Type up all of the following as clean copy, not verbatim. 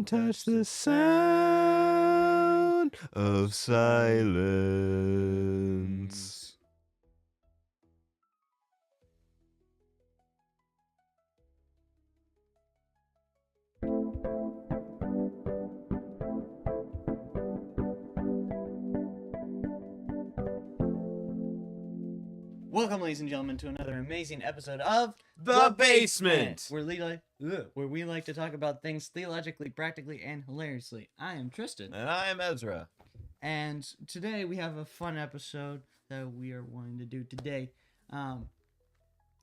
touch the sound of silence. Welcome, ladies and gentlemen, to another amazing episode of The Basement. where we like to talk about things theologically, practically, and hilariously. I am Tristen, And I am Ezra. and today we have a fun episode that we are wanting to do today.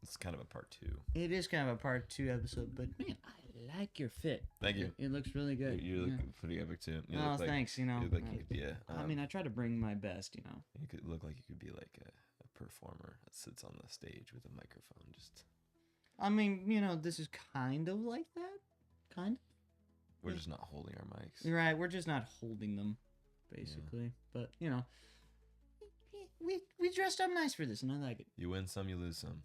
It's kind of a part 2. It is kind of a part 2 episode, but man, I like your fit. Thank you. It looks really good. You look pretty epic too. You Oh, look like, thanks. You know, you look like you could be a. I mean, I try to bring my best. You know. You could look like you could be like a performer that sits on the stage with a microphone. Just. I mean, you know, this is kind of like that. Kind of. We're just not holding our mics. You're right. We're just not holding them, basically. But you know, we dressed up nice for this, and I like it. You win some, you lose some.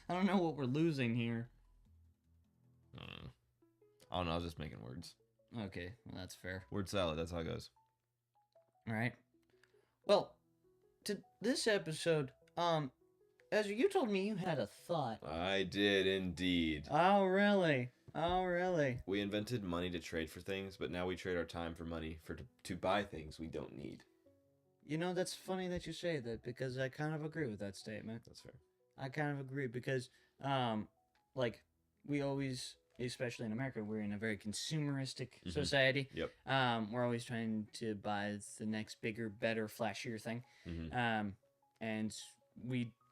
I don't know what we're losing here. I don't know. I was just making words. Okay, well, that's fair. Word salad. That's how it goes. All right. Well, to this episode, Ezra, you told me you had a thought. I did indeed. Oh, really? Oh, really? We invented money to trade for things, but now we trade our time for money to buy things we don't need. You know, that's funny that you say that, because I kind of agree with that statement. That's fair. I kind of agree because, like, we always, especially in America, we're in a very consumeristic society. Yep. We're always trying to buy the next bigger, better, flashier thing. And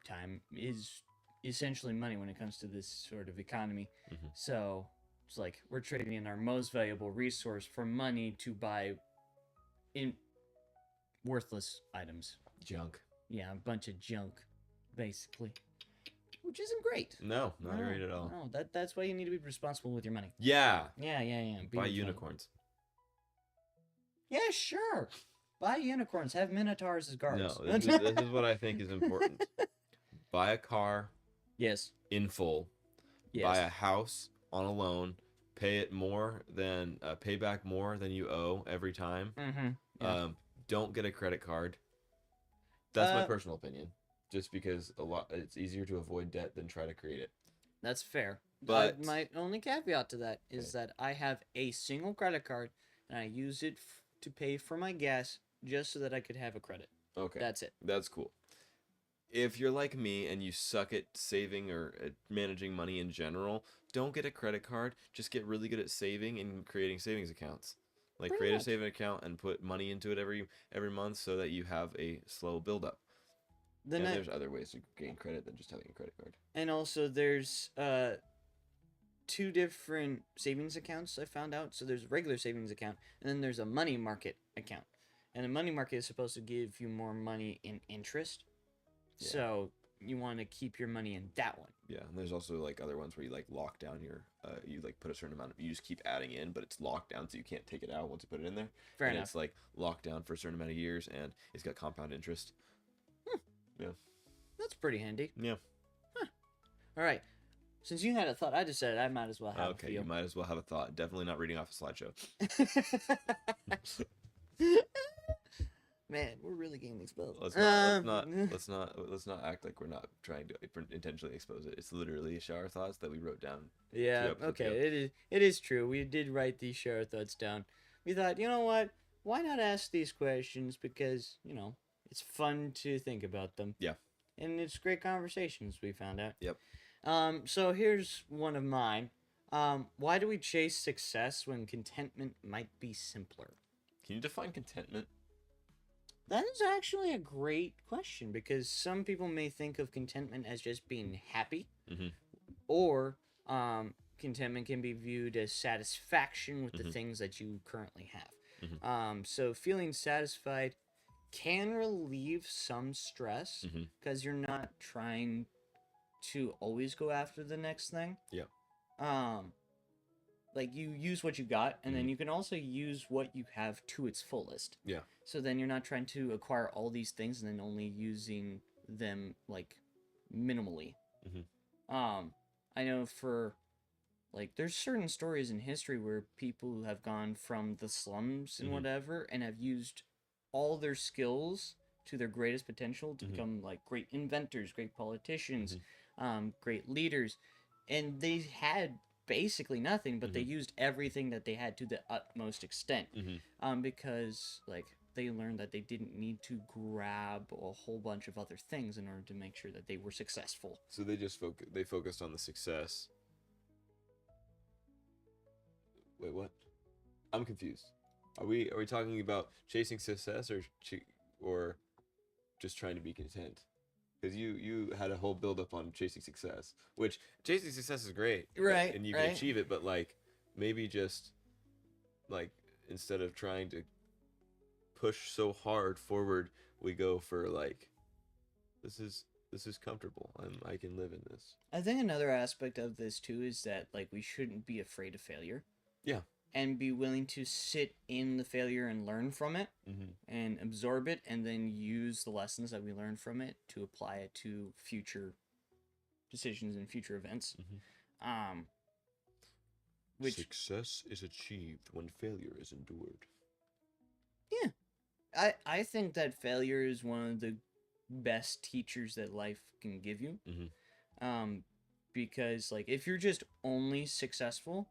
time is essentially money when it comes to this sort of economy. So it's like we're trading in our most valuable resource for money to buy worthless items. Junk. Yeah, a bunch of junk, basically. Which isn't great. No, not great at all. No, that's why you need to be responsible with your money. Yeah. Yeah. Buy unicorns. Yeah, sure. Buy unicorns. Have minotaurs as guards. No, this is what I think is important. Buy a car. Yes. In full. Yes. Buy a house on a loan. Pay back more than you owe every time. Yeah. Don't get a credit card. That's my personal opinion. Just because it's easier to avoid debt than try to create it. That's fair. But my only caveat to that is that I have a single credit card and I use it to pay for my gas just so that I could have a credit. Okay. That's it. That's cool. If you're like me and you suck at saving or at managing money in general, don't get a credit card. Just get really good at saving and creating savings accounts. Like create a saving account and put money into it every month so that you have a slow buildup. And there's other ways to gain credit than just having a credit card. And also there's 2 different savings accounts I found out. So there's a regular savings account and then there's a money market account. And the money market is supposed to give you more money in interest. Yeah. So you want to keep your money in that one. Yeah, and there's also like other ones where you like lock down your you like put a certain amount of, you just keep adding in, but it's locked down so you can't take it out once you put it in there. Fair enough. It's like locked down for a certain amount of years and it's got compound interest. Yeah. That's pretty handy. Yeah. Huh. All right. Since you had a thought, I decided I might as well have a few. You might as well have a thought. Definitely not reading off a slideshow. Man, we're really getting exposed. Let's not act like we're not trying to intentionally expose it. It's literally shower thoughts that we wrote down. Yeah, okay. It is true. We did write these shower thoughts down. We thought, you know what? Why not ask these questions? Because, you know, it's fun to think about them. Yeah. And it's great conversations, we found out. Yep. So here's one of mine. Why do we chase success when contentment might be simpler? Can you define contentment? That is actually a great question because some people may think of contentment as just being happy, or contentment can be viewed as satisfaction with the things that you currently have. So feeling satisfied can relieve some stress because you're not trying to always go after the next thing. Yeah. Like you use what you got, and then you can also use what you have to its fullest. Yeah. So then you're not trying to acquire all these things and then only using them like minimally. I know for Like, there's certain stories in history where people have gone from the slums and whatever and have used all their skills to their greatest potential to become, like, great inventors, great politicians, great leaders. And they had basically nothing, but they used everything that they had to the utmost extent. Because, like, they learned that they didn't need to grab a whole bunch of other things in order to make sure that they were successful. So they just focused on the success. Wait, what? I'm confused. Are we talking about chasing success or just trying to be content? Because you had a whole build up on chasing success, which chasing success is great, Right? and you can achieve it, but like maybe just like instead of trying to push so hard forward, we go for like this is comfortable. I can live in this. I think another aspect of this too is that, like, we shouldn't be afraid of failure. Yeah. And be willing to sit in the failure and learn from it and absorb it, and then use the lessons that we learn from it to apply it to future decisions and future events. Which Success is achieved when failure is endured. Yeah. I think that failure is one of the best teachers that life can give you. Because, like, if you're just only successful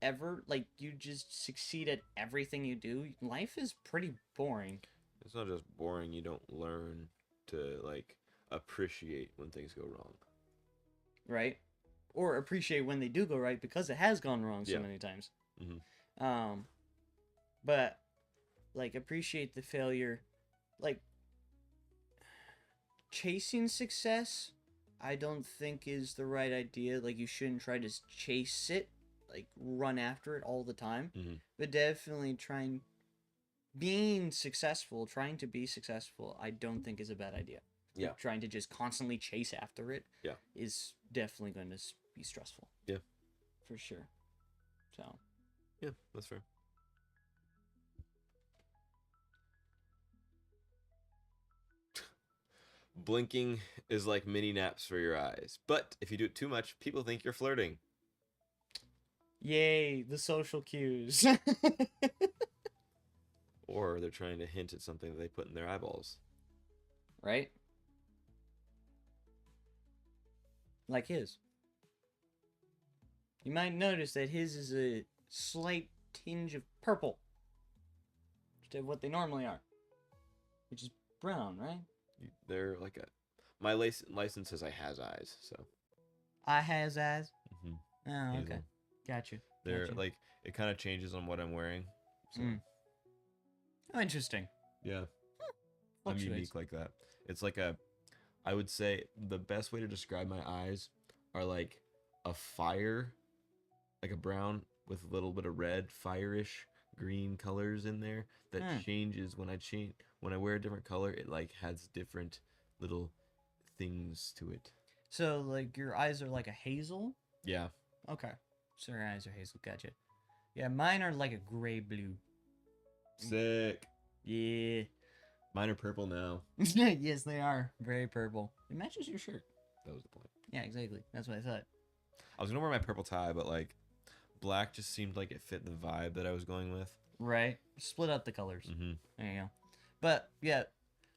ever, like, you just succeed at everything you do, life is pretty boring. It's not just boring, you don't learn to like appreciate when things go wrong. Right? Or appreciate when they do go right, because it has gone wrong so many times. But, like, appreciate the failure. Like, chasing success, I don't think is the right idea. Like, you shouldn't try to chase it, like, run after it all the time. But definitely trying to be successful, I don't think is a bad idea. Yeah. Trying to just constantly chase after it Yeah. is definitely going to be stressful. Yeah. For sure. So. Yeah, that's fair. Blinking is like mini naps for your eyes. But if you do it too much, people think you're flirting. Yay, the social cues. Or they're trying to hint at something that they put in their eyeballs. Right? Like his. You might notice that his is a slight tinge of purple instead of what they normally are, which is brown, right? They're like a... My license says I has eyes, so... I has eyes? Mm-hmm. Oh, okay. Hazel. Gotcha. They're like... It kind of changes on what I'm wearing. So. Oh, interesting. Yeah. I'm unique like that. It's like a... I would say the best way to describe my eyes are like a fire, like a brown with a little bit of red, fire-ish green colors in there that changes when I wear a different color. It like has different little things to it. So like your eyes are like a hazel? Yeah. Okay. So your eyes are hazel. Gotcha. Yeah, mine are like a gray blue. Sick. Yeah. Mine are purple now. Yes, they are. Very purple. It matches your shirt. That was the point. Yeah, exactly. That's what I thought. I was gonna wear my purple tie, but like black just seemed like it fit the vibe that I was going with. Right. Split up the colors. There you go. But yeah,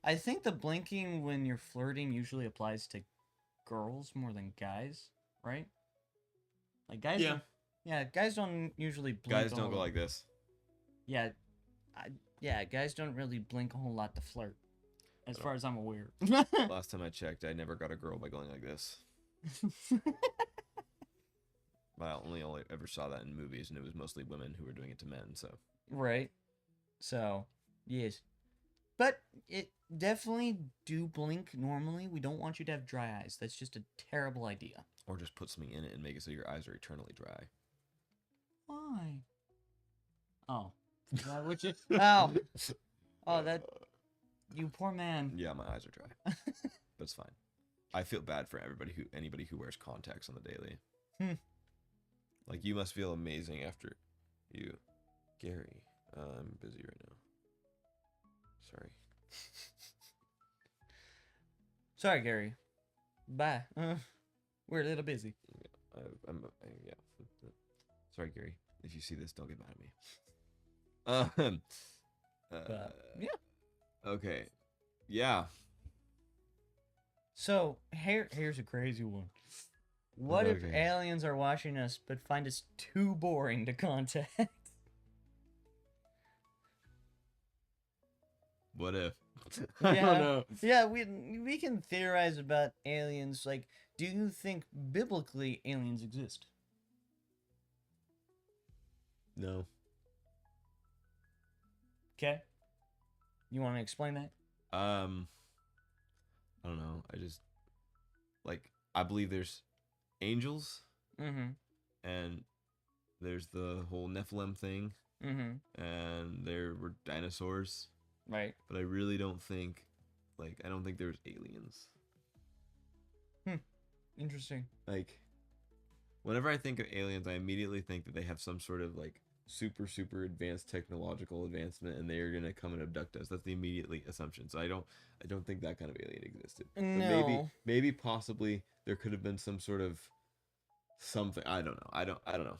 I think the blinking when you're flirting usually applies to girls more than guys, right? Like guys. Yeah. Guys don't usually blink. Guys don't go like this. Yeah. Guys don't really blink a whole lot to flirt, as far as I'm aware. Last time I checked, I never got a girl by going like this. I only ever saw that in movies, and it was mostly women who were doing it to men. So right. So yes, but it definitely do blink normally. We don't want you to have dry eyes. That's just a terrible idea. Or just put something in it and make it so your eyes are eternally dry. Why? Oh. Is that what you... Oh. Oh, that... You poor man. Yeah, my eyes are dry. But it's fine. I feel bad for anybody who wears contacts on the daily. Like, you must feel amazing after you... Gary, I'm busy right now. Sorry. Sorry, Gary. Bye. We're a little busy. Yeah. Sorry, Gary. If you see this, don't get mad at me. Yeah. Okay. Yeah. So here's a crazy one. What if Okay. aliens are watching us but find us too boring to contact? What if? Yeah. I don't know. Yeah, we can theorize about aliens. Like, do you think biblically aliens exist? No. Okay. You want to explain that? I don't know. I just I believe there's angels Mm-hmm. and there's the whole Nephilim thing Mm-hmm. and there were dinosaurs, Right. but I really don't think I don't think there's aliens. Interesting. Like whenever I think of aliens, I immediately think that they have some sort of super advanced technological advancement and they're gonna come and abduct us. That's the immediately assumption. So I don't think that kind of alien existed. But No. maybe possibly there could have been some sort of something. I don't know. I don't know.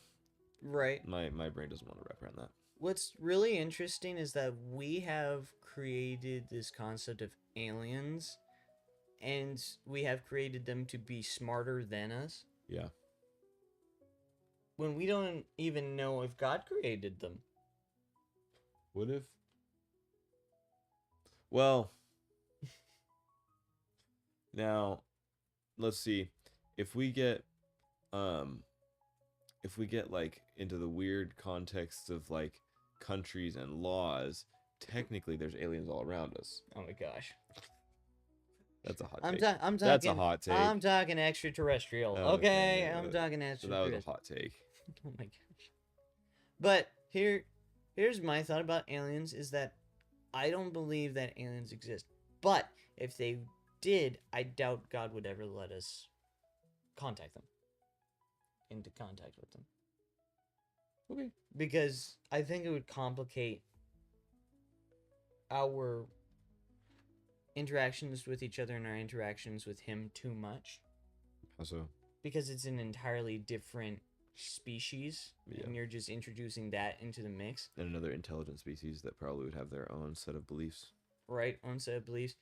Right. My brain doesn't want to wrap around that. What's really interesting is that we have created this concept of aliens, and we have created them to be smarter than us. Yeah. When we don't even know if God created them. What if? Well, now let's see. If we get into the weird context of countries and laws, technically there's aliens all around us. Oh my gosh. That's a hot I'm take. talking. That's a hot take. I'm talking extraterrestrial. Okay, I'm talking So extraterrestrial. that was a hot take. Oh my gosh. But here's my thought about aliens is that I don't believe that aliens exist. But if they did, I doubt God would ever let us contact them. Into contact with them. Okay. Because I think it would complicate our interactions with each other and our interactions with him too much. How so? Because it's an entirely different species, and you're just introducing that into the mix. And another intelligent species that probably would have their own set of beliefs. Right, own set of beliefs.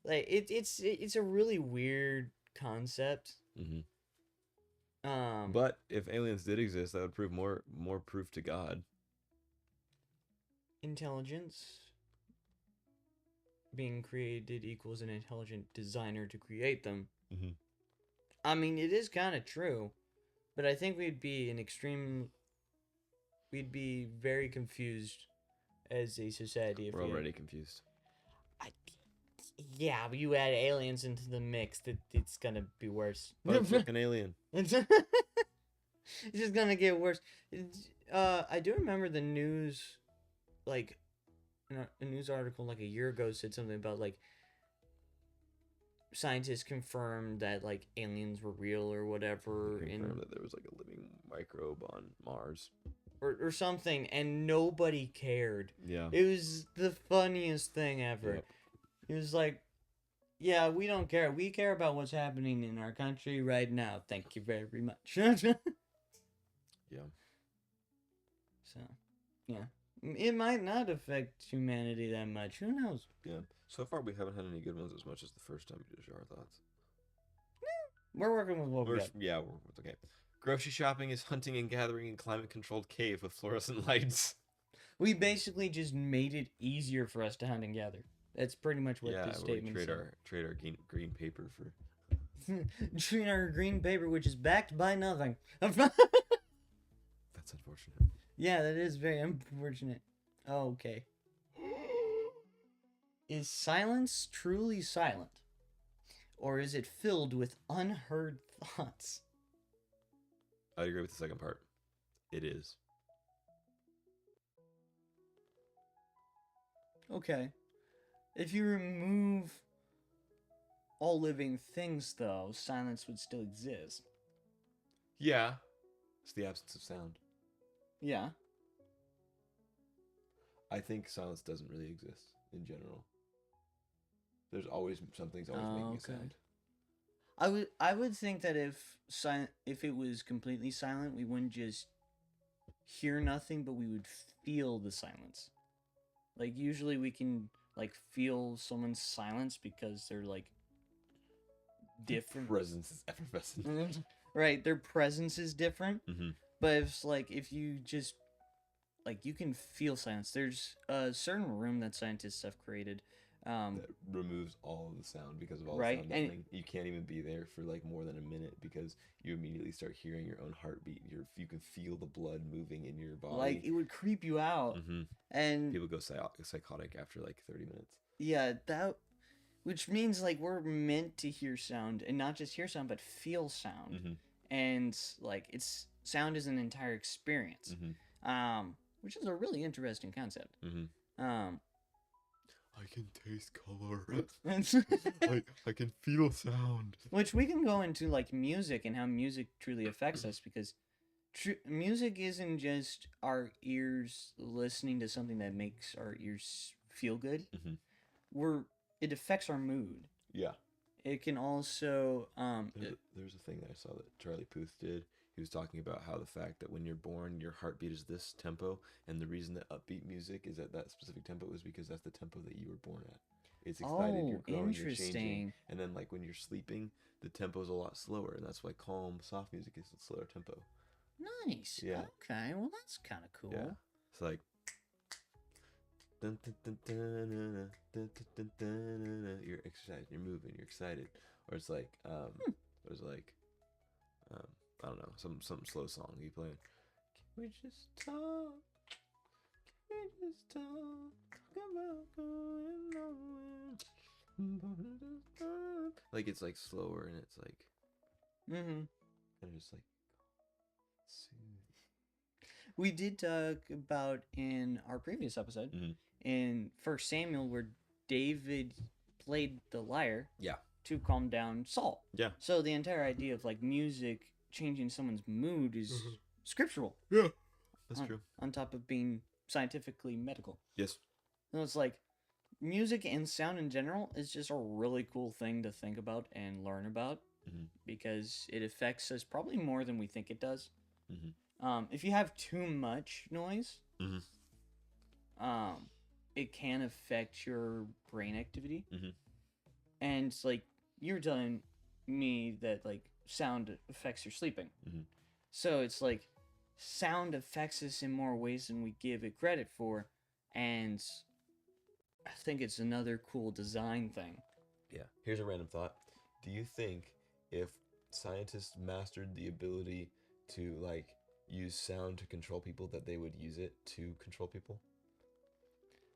Like it's a really weird concept. Mm-hmm. Um, But if aliens did exist, that would prove more proof to God. Intelligence being created equals an intelligent designer to create them. Mm-hmm. I mean, it is kind of true, but I think we'd be very confused as a society if We're already confused. Yeah, but you add aliens into the mix, it's gonna be worse. But it's like an alien. It's just gonna get worse. I do remember the news, like, a news article like a year ago said something about scientists confirmed that aliens were real or whatever, Confirmed that there was a living microbe on Mars. Or something, and nobody cared. Yeah. It was the funniest thing ever. Yep. It was like, yeah, we don't care. We care about what's happening in our country right now. Thank you very much. Yeah. So, yeah. It might not affect humanity that much. Who knows? Yeah. So far, we haven't had any good ones as much as the first time we did share our thoughts. We're working with what we got. Yeah, it's okay. Grocery shopping is hunting and gathering in climate-controlled cave with fluorescent lights. We basically just made it easier for us to hunt and gather. That's pretty much what this statement trade said. our green paper for. Trade our green paper, which is backed by nothing. That's unfortunate. Yeah, that is very unfortunate. Oh, okay. Is silence truly silent? Or is it filled with unheard thoughts? I agree with the second part. It is. Okay. If you remove all living things, though, silence would still exist. Yeah. It's the absence of sound. Yeah. I think silence doesn't really exist in general. There's always something's always making a sound. I would think that if it was completely silent, we wouldn't just hear nothing, but we would feel the silence. Like usually we can like feel someone's silence because they're like different. Presence is effervescent. Right, their presence is different. Mm-hmm. But if you just like you can feel silence. There's a certain room that scientists have created. That removes all of the sound because of all Right, the sound and- deadening. You can't even be there for like more than a minute because you immediately start hearing your own heartbeat. You can feel the blood moving in your body. Like it would creep you out, Mm-hmm. and People go psychotic after like 30 minutes. yeah, which means like we're meant to hear sound and not just hear sound but feel sound, Mm-hmm. and like sound is an entire experience, Mm-hmm. which is a really interesting concept. Mm-hmm. I can taste color. Which I can feel sound. we can go into like music and how music truly affects us, because music isn't just our ears listening to something that makes our ears feel good. It affects our mood. Yeah. It can also There's a thing that I saw that Charlie Puth did. He was talking about how the fact that when you're born, your heartbeat is this tempo, and the reason that upbeat music is at that specific tempo is because that's the tempo that you were born at. It's excited, you're growing, you're changing, interesting. and then like when you're sleeping, the tempo is a lot slower, and that's why calm, soft music is a slower tempo. Nice. Yeah. Okay. Well, that's kind of cool. Yeah. It's like. Dun, dun, dun, dun, dun, dun, dun, dun, dun, you're excited, you're moving, you're excited, or it's like there's like I don't know, some slow song you playing. Can we just talk? Can we just talk about going nowhere? Like it's like slower and it's like and just like soothing. We did talk about in our previous episode in First Samuel where David played the lyre. Yeah. To calm down Saul. Yeah. So the entire idea of like music changing someone's mood is scriptural. Yeah. That's true. On top of being scientifically medical. Yes. And it's like music and sound in general is just a really cool thing to think about and learn about because it affects us probably more than we think it does. If you have too much noise, it can affect your brain activity. And it's like you're telling me that like sound affects your sleeping. So it's like sound affects us in more ways than we give it credit for, and I think it's another cool design thing. Yeah. Here's a random thought. Do you think if scientists mastered the ability to like use sound to control people that they would use it to control people?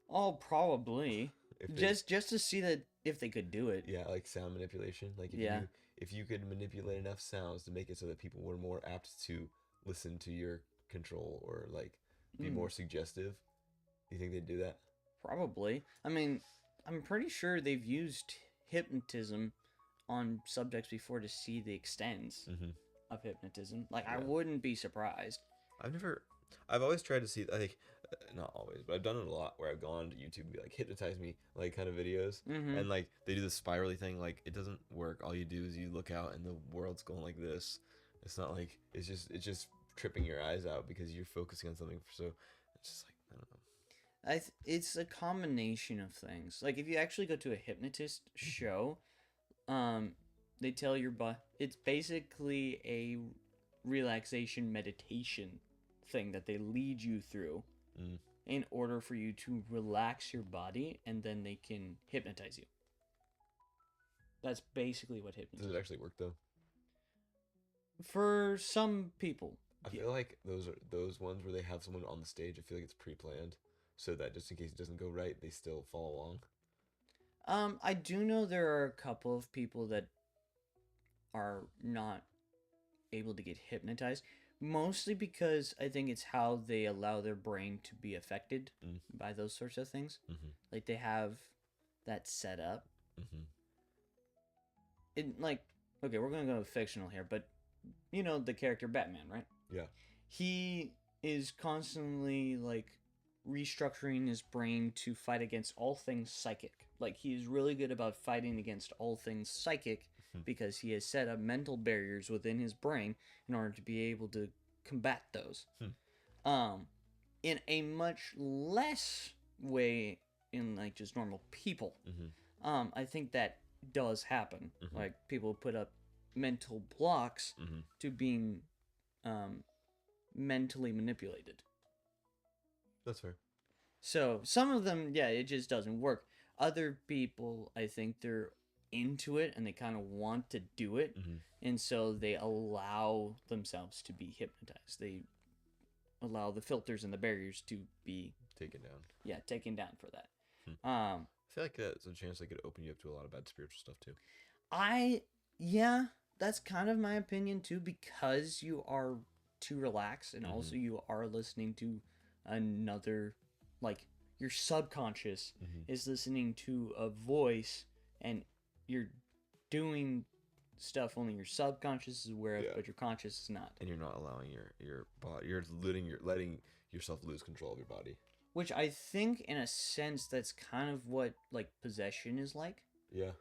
Oh, probably. If they, Just to see that if they could do it. yeah, like sound manipulation. Like if you could manipulate enough sounds to make it so that people were more apt to listen to your control or like be more suggestive, do you think they'd do that? Probably. I mean, I'm pretty sure they've used hypnotism on subjects before to see the extents of hypnotism. Like, I wouldn't be surprised. I've always tried to see, like, not always, but I've done it a lot where I've gone to YouTube and be like, hypnotize me, like, kind of videos. And, like, they do the spirally thing. Like, it doesn't work. All you do is you look out and the world's going like this. It's not like, it's just tripping your eyes out because you're focusing on something. So, it's just like, I don't know. It's a combination of things. Like, if you actually go to a hypnotist show, they tell your body, it's basically a relaxation meditation thing that they lead you through in order for you to relax your body, and then they can hypnotize you. That's basically what hypnotism Does it actually work though? for some people. I feel like those ones where they have someone on the stage, I feel like it's pre-planned so that just in case it doesn't go right, they still follow along. I do know there are a couple of people that are not able to get hypnotized, mostly because I think it's how they allow their brain to be affected by those sorts of things. Like they have that set up. It like, okay, we're gonna go fictional here, but you know the character Batman, right? Yeah. He is constantly like restructuring his brain to fight against all things psychic. Like he is really good about fighting against all things psychic because he has set up mental barriers within his brain in order to be able to combat those. In a much less way in like just normal people. I think that does happen. Like people put up mental blocks to being mentally manipulated. That's fair. So some of them, yeah, it just doesn't work. Other people, I think they're into it and they kind of want to do it, and so they allow themselves to be hypnotized. They allow the filters and the barriers to be taken down. Yeah, taken down for that. I feel like that's a chance that could open you up to a lot of bad spiritual stuff too. Yeah, that's kind of my opinion too, because you are too relaxed and also you are listening to another, like your subconscious is listening to a voice and you're doing stuff only your subconscious is aware of, but your conscious is not. And you're not allowing your body, you're letting yourself lose control of your body. Which I think, in a sense, that's kind of what like possession is like. Yeah.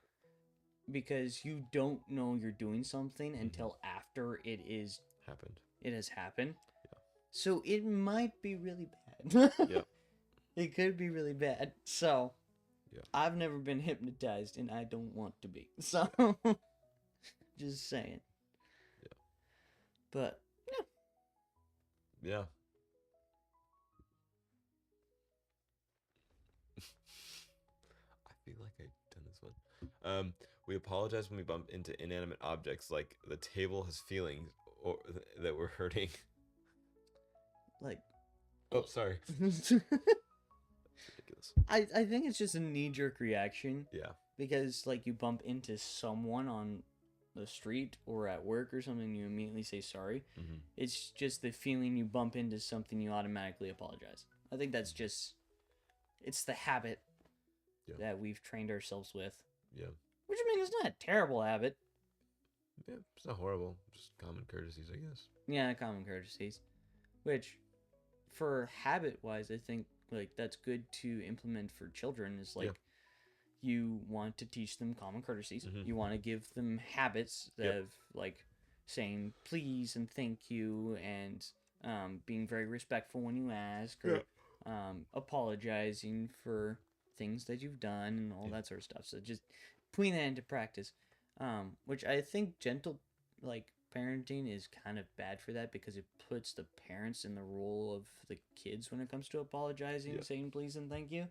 Because you don't know you're doing something until after it has happened. Yeah. So it might be really bad. Yeah. It could be really bad. So yeah. I've never been hypnotized and I don't want to be. So just saying. Yeah. But yeah. Yeah. I feel like I've done this one. We apologize when we bump into inanimate objects, like the table has feelings or that we're hurting. Like, oh, sorry. Ridiculous. I think it's just a knee-jerk reaction. Yeah. Because like you bump into someone on the street or at work or something, you immediately say sorry. It's just the feeling you bump into something, you automatically apologize. I think that's just, it's the habit that we've trained ourselves with. Yeah. Which, I mean, it's not a terrible habit. Yeah, it's not horrible. Just common courtesies, I guess. Yeah, common courtesies. Which, for habit-wise, I think, like, that's good to implement for children, is, like, you want to teach them common courtesies. You want to give them habits of, like, saying please and thank you and being very respectful when you ask, or apologizing for things that you've done and all that sort of stuff. So just putting that into practice, which I think gentle, like, parenting is kind of bad for that, because it puts the parents in the role of the kids when it comes to apologizing, saying please and thank you,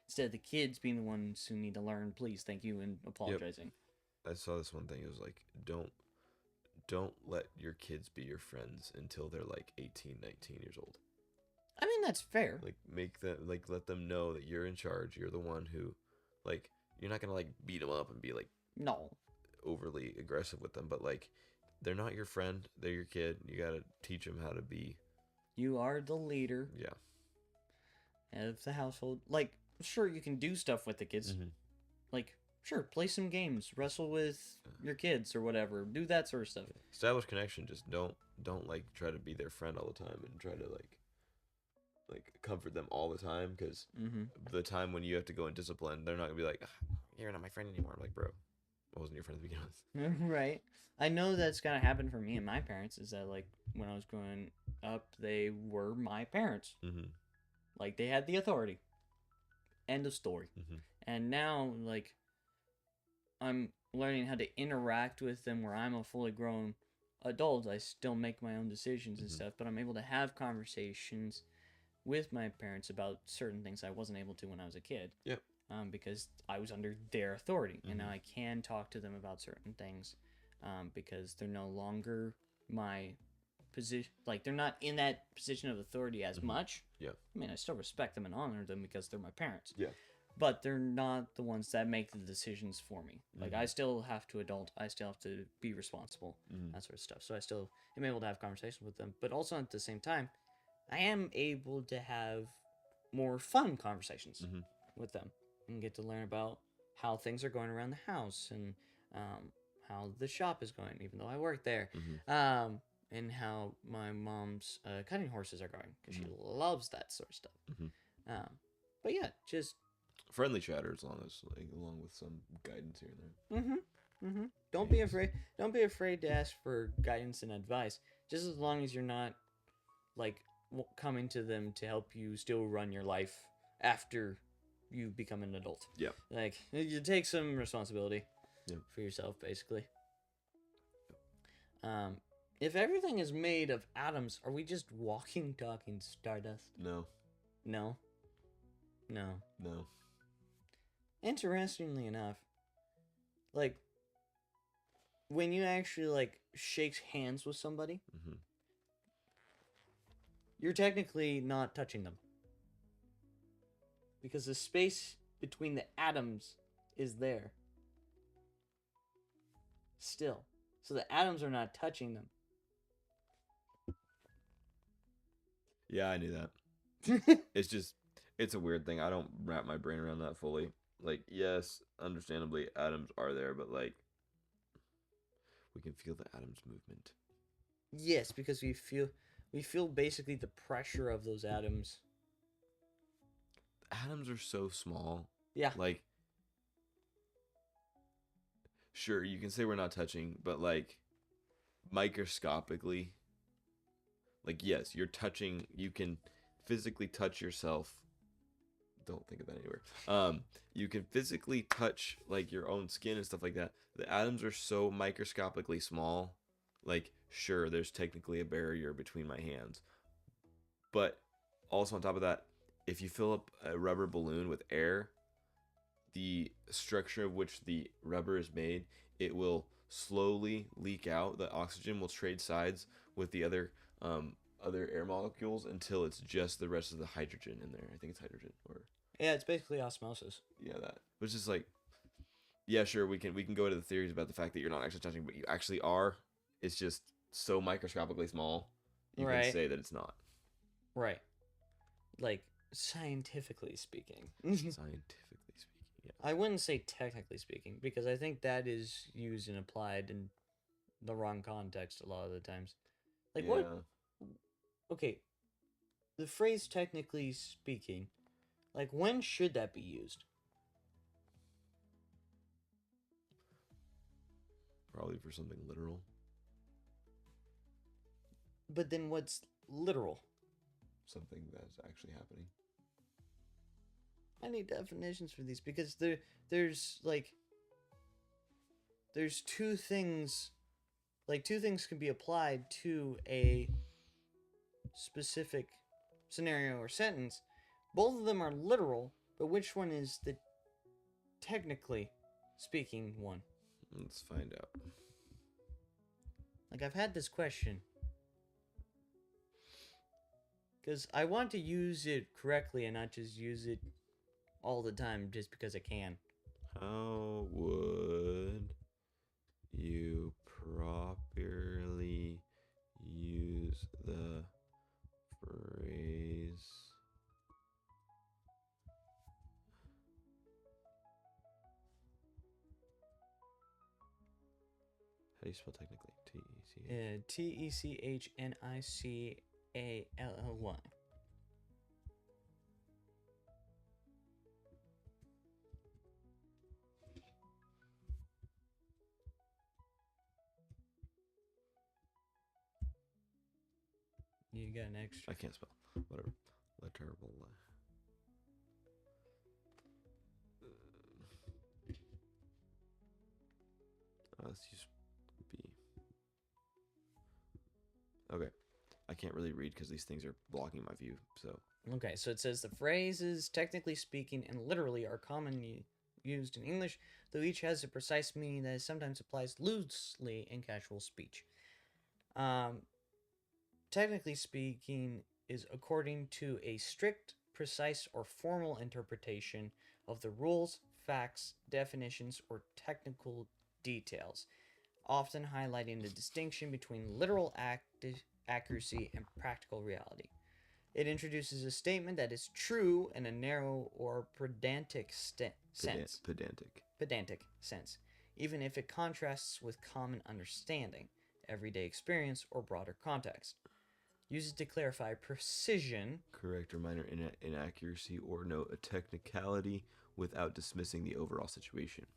instead of the kids being the ones who need to learn please, thank you, and apologizing. I saw this one thing. It was like, don't let your kids be your friends until they're like 18, 19 years old. I mean, that's fair. Like, make them, like, let them know that you're in charge. You're the one who, like, you're not gonna like beat them up and be like overly aggressive with them, but like, they're not your friend. They're your kid. You gotta teach them how to be. You are the leader. Yeah. Of the household. Like, sure, you can do stuff with the kids. Like, sure, play some games, wrestle with your kids or whatever. Do that sort of stuff. Establish connection. Just don't like try to be their friend all the time and try to like comfort them all the time, because the time when you have to go and discipline, they're not gonna be like, you're not my friend anymore. I'm like, bro, I wasn't your friend to begin with. Right. I know that's gonna happen for me and my parents, is that, like, when I was growing up, they were my parents. Like, they had the authority. End of story. And now, like, I'm learning how to interact with them where I'm a fully grown adult. I still make my own decisions and stuff, but I'm able to have conversations with my parents about certain things I wasn't able to when I was a kid. Yep. Because I was under their authority, and now I can talk to them about certain things, because they're no longer my position. Like, they're not in that position of authority as much. Yeah. I mean, I still respect them and honor them because they're my parents. Yeah. But they're not the ones that make the decisions for me. Like, I still have to adult. I still have to be responsible. That sort of stuff. So I still am able to have conversations with them. But also at the same time, I am able to have more fun conversations with them and get to learn about how things are going around the house, and how the shop is going, even though I work there, and how my mom's cutting horses are going, because she loves that sort of stuff. But yeah, just friendly chatter, along with some guidance here and there. Mm-hmm. Don't be afraid. Don't be afraid to ask for guidance and advice. Just as long as you're not like coming to them to help you still run your life after you become an adult. Yeah. Like you take some responsibility Yeah. for yourself, basically. If everything is made of atoms, are we just walking, talking stardust? No. No. No. No. Interestingly enough, like when you actually like shakes hands with somebody, Mm-hmm. you're technically not touching them because the space between the atoms is there still, so the atoms are not touching them. Yeah, I knew that. It's a weird thing. I don't wrap my brain around that fully. Like, yes, understandably, atoms are there, but like, we can feel the atoms' movement. Yes, because we feel basically the pressure of those atoms. Atoms are so small. Yeah. Like, sure, you can say we're not touching, but like, microscopically, like, yes, you're touching. You can physically touch yourself. Don't think of that anywhere. You can physically touch like your own skin and stuff like that. The atoms are so microscopically small. Like, sure, there's technically a barrier between my hands, but also on top of that, if you fill up a rubber balloon with air, the structure of which the rubber is made, it will slowly leak out. The oxygen will trade sides with the other air molecules until it's just the rest of the hydrogen in there. I think it's hydrogen or Yeah, it's basically osmosis. yeah, that. But it's just like, yeah, sure, we can go into the theories about the fact that you're not actually touching, but you actually are. It's just so microscopically small. You can Right. say that it's not. Right. Like scientifically speaking. Scientifically speaking, yeah. I wouldn't say technically speaking because I think that is used and applied in the wrong context a lot of the times. Like what? Okay, the phrase technically speaking, like when should that be used? Probably for something literal. But then what's literal? Something that's actually happening. I need definitions for these because there's two things, like two things can be applied to a specific scenario or sentence. Both of them are literal, but which one is the technically speaking one? Let's find out. Like I've had this question because I want to use it correctly and not just use it all the time just because I can. How would you properly use the phrase how do you spell technically? Technically. You got an extra. I can't spell. Whatever. Letterable. Let's use B. Okay. I can't really read because these things are blocking my view. So. Okay, so it says the phrases technically speaking and literally are commonly used in English, though each has a precise meaning that sometimes applies loosely in casual speech. Technically speaking is according to a strict, precise, or formal interpretation of the rules, facts, definitions, or technical details, often highlighting the distinction between literal accuracy and practical reality. It introduces a statement that is true in a narrow or pedantic sense. Pedantic sense, even if it contrasts with common understanding, everyday experience, or broader context. Uses to clarify precision, correct or minor inaccuracy, or note a technicality without dismissing the overall situation.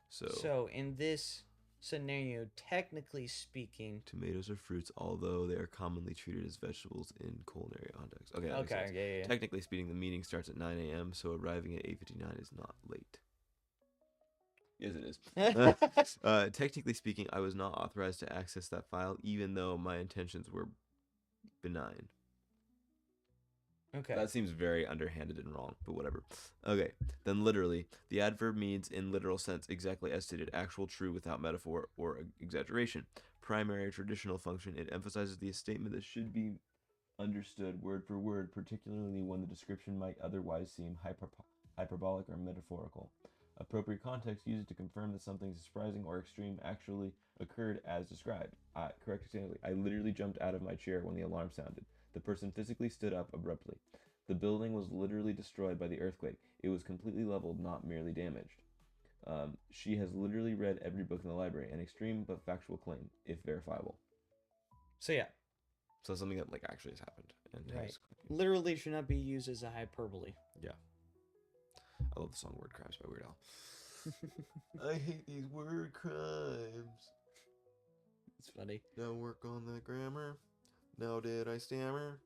So in this scenario, technically speaking, tomatoes are fruits, although they are commonly treated as vegetables in culinary contexts. Okay, that makes sense. yeah. Technically speaking, the meeting starts at 9 a.m., so arriving at 8:59 is not late. Yes, it is. Technically speaking, I was not authorized to access that file, even though my intentions were benign. Okay. That seems very underhanded and wrong, but whatever. Okay, then literally, the adverb means in literal sense exactly as stated, actual, true, without metaphor or exaggeration. Primary traditional function, it emphasizes the statement that should be understood word for word, particularly when the description might otherwise seem hyperbolic or metaphorical. Appropriate context used to confirm that something surprising or extreme actually occurred as described. Correct example. I literally jumped out of my chair when the alarm sounded. The person physically stood up abruptly. The building was literally destroyed by the earthquake. It was completely leveled, not merely damaged. She has literally read every book in the library. An extreme but factual claim, if verifiable. So yeah. So something that actually has happened. And right. Literally should not be used as a hyperbole. Yeah. I love the song Word Crimes by Weird Al. I hate these word crimes. It's funny. Now work on the grammar. Now did I stammer?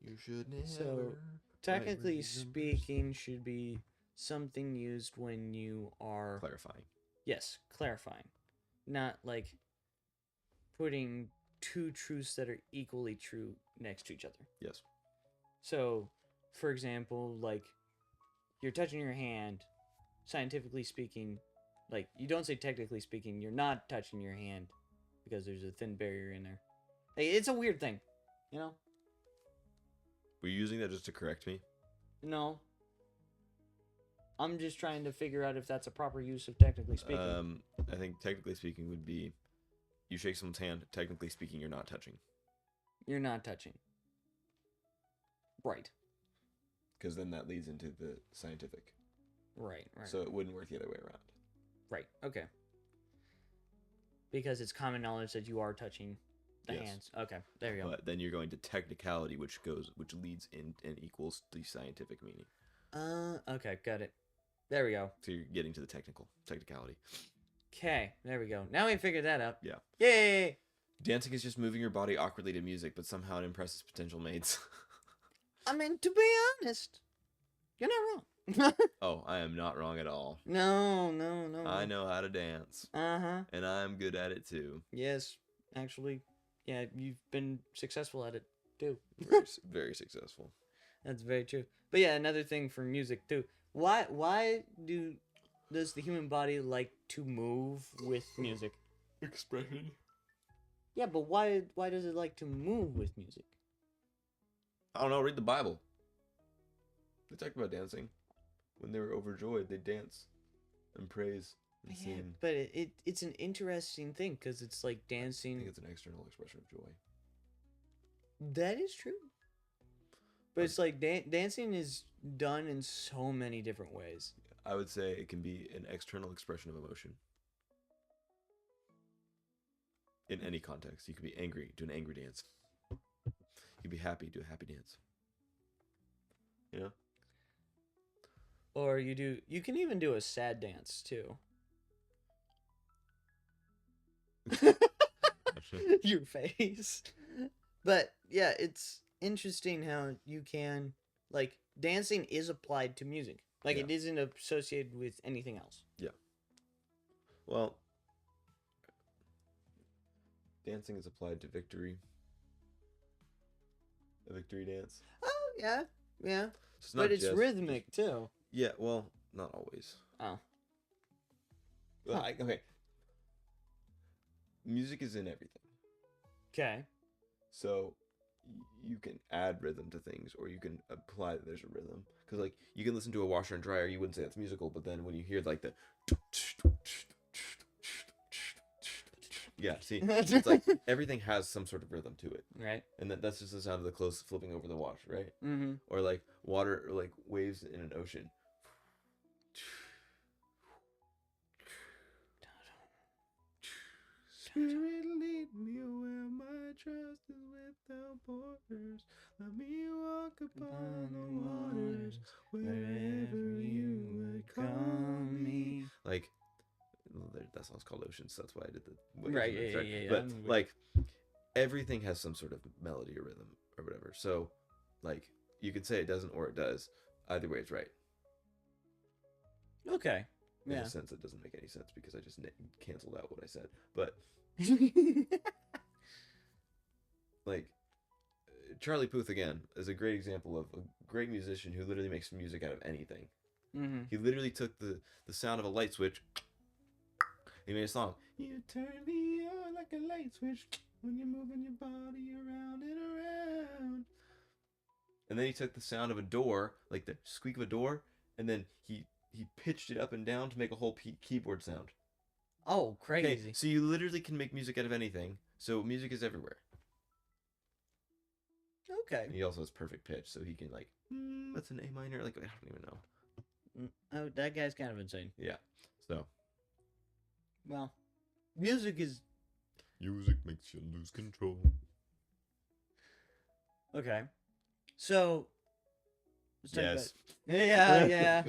You should never. So, technically speaking, should be something used when you are clarifying. Yes, clarifying. Not putting two truths that are equally true next to each other. Yes. So, for example, you're touching your hand, scientifically speaking, you don't say technically speaking, you're not touching your hand because there's a thin barrier in there. It's a weird thing, you know? Were you using that just to correct me? No. I'm just trying to figure out if that's a proper use of technically speaking. I think technically speaking would be you shake someone's hand, technically speaking, you're not touching. You're not touching. Right. Because then that leads into the scientific. Right. So it wouldn't work the other way around. Right, okay. Because it's common knowledge that you are touching the hands. Okay, there you go. But then you're going to technicality, which leads in and equals the scientific meaning. Okay, got it. There we go. So you're getting to the technicality. Okay, there we go. Now we figured that out. Yeah. Yay! Dancing is just moving your body awkwardly to music, but somehow it impresses potential mates. I mean, to be honest, you're not wrong. Oh, I am not wrong at all. No. I know how to dance. Uh-huh. And I'm good at it too. Yes, actually, yeah, you've been successful at it too. Very, very successful. That's very true. But yeah, another thing for music too. Why does the human body like to move with music? Expression. Yeah, but why does it like to move with music? I don't know, read the Bible. They talk about dancing. When they were overjoyed, they dance and praise and sing. But it's an interesting thing because it's like dancing. I think it's an external expression of joy. That is true. But it's like dancing is done in so many different ways. I would say it can be an external expression of emotion. In any context. You could be angry, do an angry dance. You could be happy, do a happy dance. You know? Or you can even do a sad dance too. Your face. But yeah, it's interesting how you can dancing is applied to music. It isn't associated with anything else. Yeah. Well, dancing is applied to victory. A victory dance. Oh, yeah. Yeah. So but it's rhythmic too. Yeah, well, not always. Oh. Well, okay. Music is in everything. Okay. So you can add rhythm to things, or you can apply that there's a rhythm. Because you can listen to a washer and dryer, you wouldn't say that's musical, but then when you hear the yeah, see, it's everything has some sort of rhythm to it, right? And that's just the sound of the clothes flipping over the wash, right? Mm-hmm. Or water, or waves in an ocean. Spirit, lead me where my trust is without borders. Let me walk upon the waters wherever you would call me. that song's called Oceans. So that's why I did the Right. Yeah. But like everything has some sort of melody or rhythm or whatever. So like you could say it doesn't or it does. Either way, it's right. Okay. In Yeah. a sense, it doesn't make any sense because I just canceled out what I said. But like Charlie Puth again is a great example of a great musician who literally makes music out of anything. Mm-hmm. He literally took the sound of a light switch. He made a song. You turn me on like a light switch when you're moving your body around and around. And then he took the sound of a door, like the squeak of a door, and then he pitched it up and down to make a whole keyboard sound. Oh, crazy. Okay, so you literally can make music out of anything. So music is everywhere. Okay. And he also has perfect pitch, so he can like, that's an A minor. Like I don't even know. Oh, that guy's kind of insane. Yeah. So. Well, music is. Music makes you lose control. Okay. So. Let's talk Yes. about... Yeah.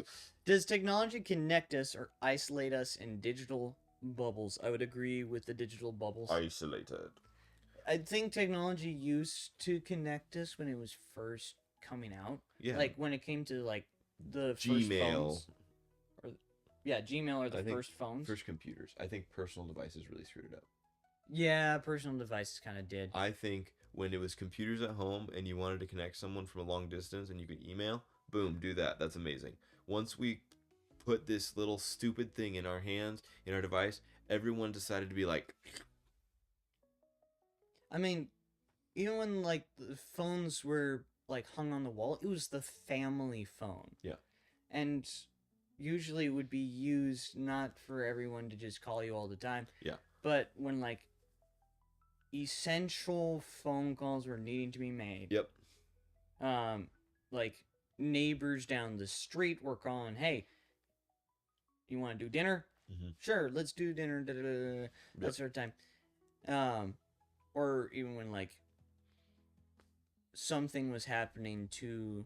Does technology connect us or isolate us in digital bubbles? I would agree with the digital bubbles. Isolated. I think technology used to connect us when it was first coming out. Yeah. Like when it came to like the first Gmail. phones. Gmail or the first phones. First computers. I think personal devices really screwed it up. Yeah, personal devices kind of did. I think when it was computers at home and you wanted to connect someone from a long distance and you could email, boom, do that. That's amazing. Once we put this little stupid thing in our hands, in our device, everyone decided to be like... I mean, even when like the phones were like hung on the wall, it was the family phone. Yeah. And usually it would be used not for everyone to just call you all the time. Yeah. But when like essential phone calls were needing to be made. Yep. Like neighbors down the street were calling, "Hey, you want to do dinner?" Mm-hmm. Sure, let's do dinner. That sort of time. Or even when like something was happening to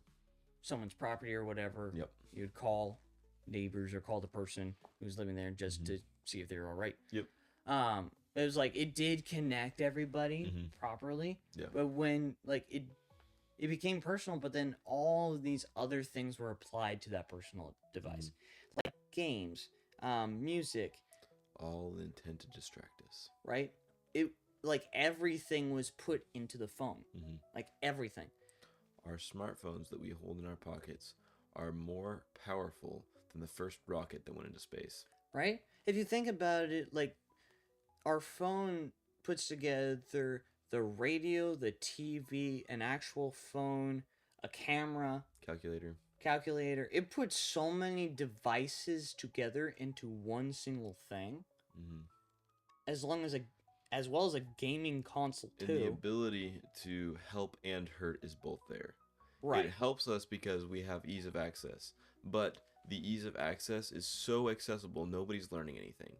someone's property or whatever, Yep. you'd call neighbors or call the person who was living there just to see if they were all right. Yep. It was like it did connect everybody properly. Yeah. But when like it became personal, but then all of these other things were applied to that personal device, like games, music, all intent to distract us. right? It like everything was put into the phone, like everything. Our smartphones that we hold in our pockets are more powerful than the first rocket that went into space. Right? If you think about it, like our phone puts together the radio, the TV, an actual phone, a camera, calculator. It puts so many devices together into one single thing. As well as a gaming console too. And the ability to help and hurt is both there. Right. It helps us because we have ease of access, but the ease of access is so accessible, nobody's learning anything.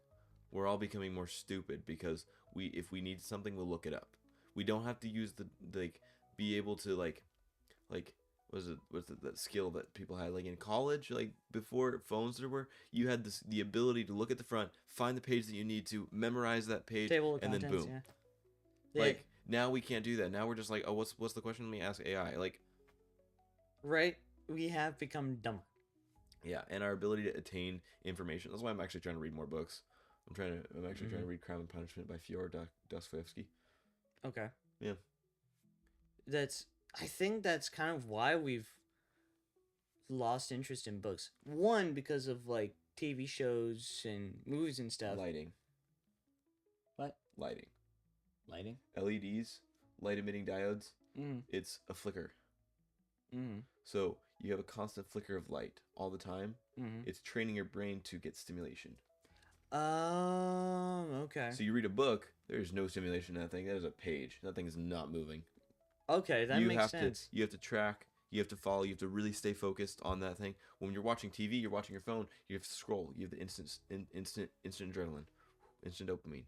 We're all becoming more stupid because if we need something, we'll look it up. We don't have to use be able to what's that skill that people had like in college, like before phones there were, you had the ability to look at the front, find the page that you need to, memorize that page, and then boom. Yeah. Like now we can't do that. Now we're just like, oh, what's the question? Let me ask AI. Like, right? We have become dumber. Yeah, and our ability to attain information. That's why I'm actually trying to read more books. I'm actually trying to read Crime and Punishment by Fyodor Dostoevsky. Okay. Yeah. I think that's kind of why we've lost interest in books. One, because of like TV shows and movies and stuff. Lighting. What? Lighting. Lighting? LEDs, light emitting diodes. It's a flicker. So you have a constant flicker of light all the time. It's training your brain to get stimulation. Oh, okay. So you read a book, there's no stimulation in that thing. That is a page. That thing is not moving. Okay, that makes sense. You have to track, you have to follow, you have to really stay focused on that thing. When you're watching TV, you're watching your phone, you have to scroll. You have the instant adrenaline, instant dopamine.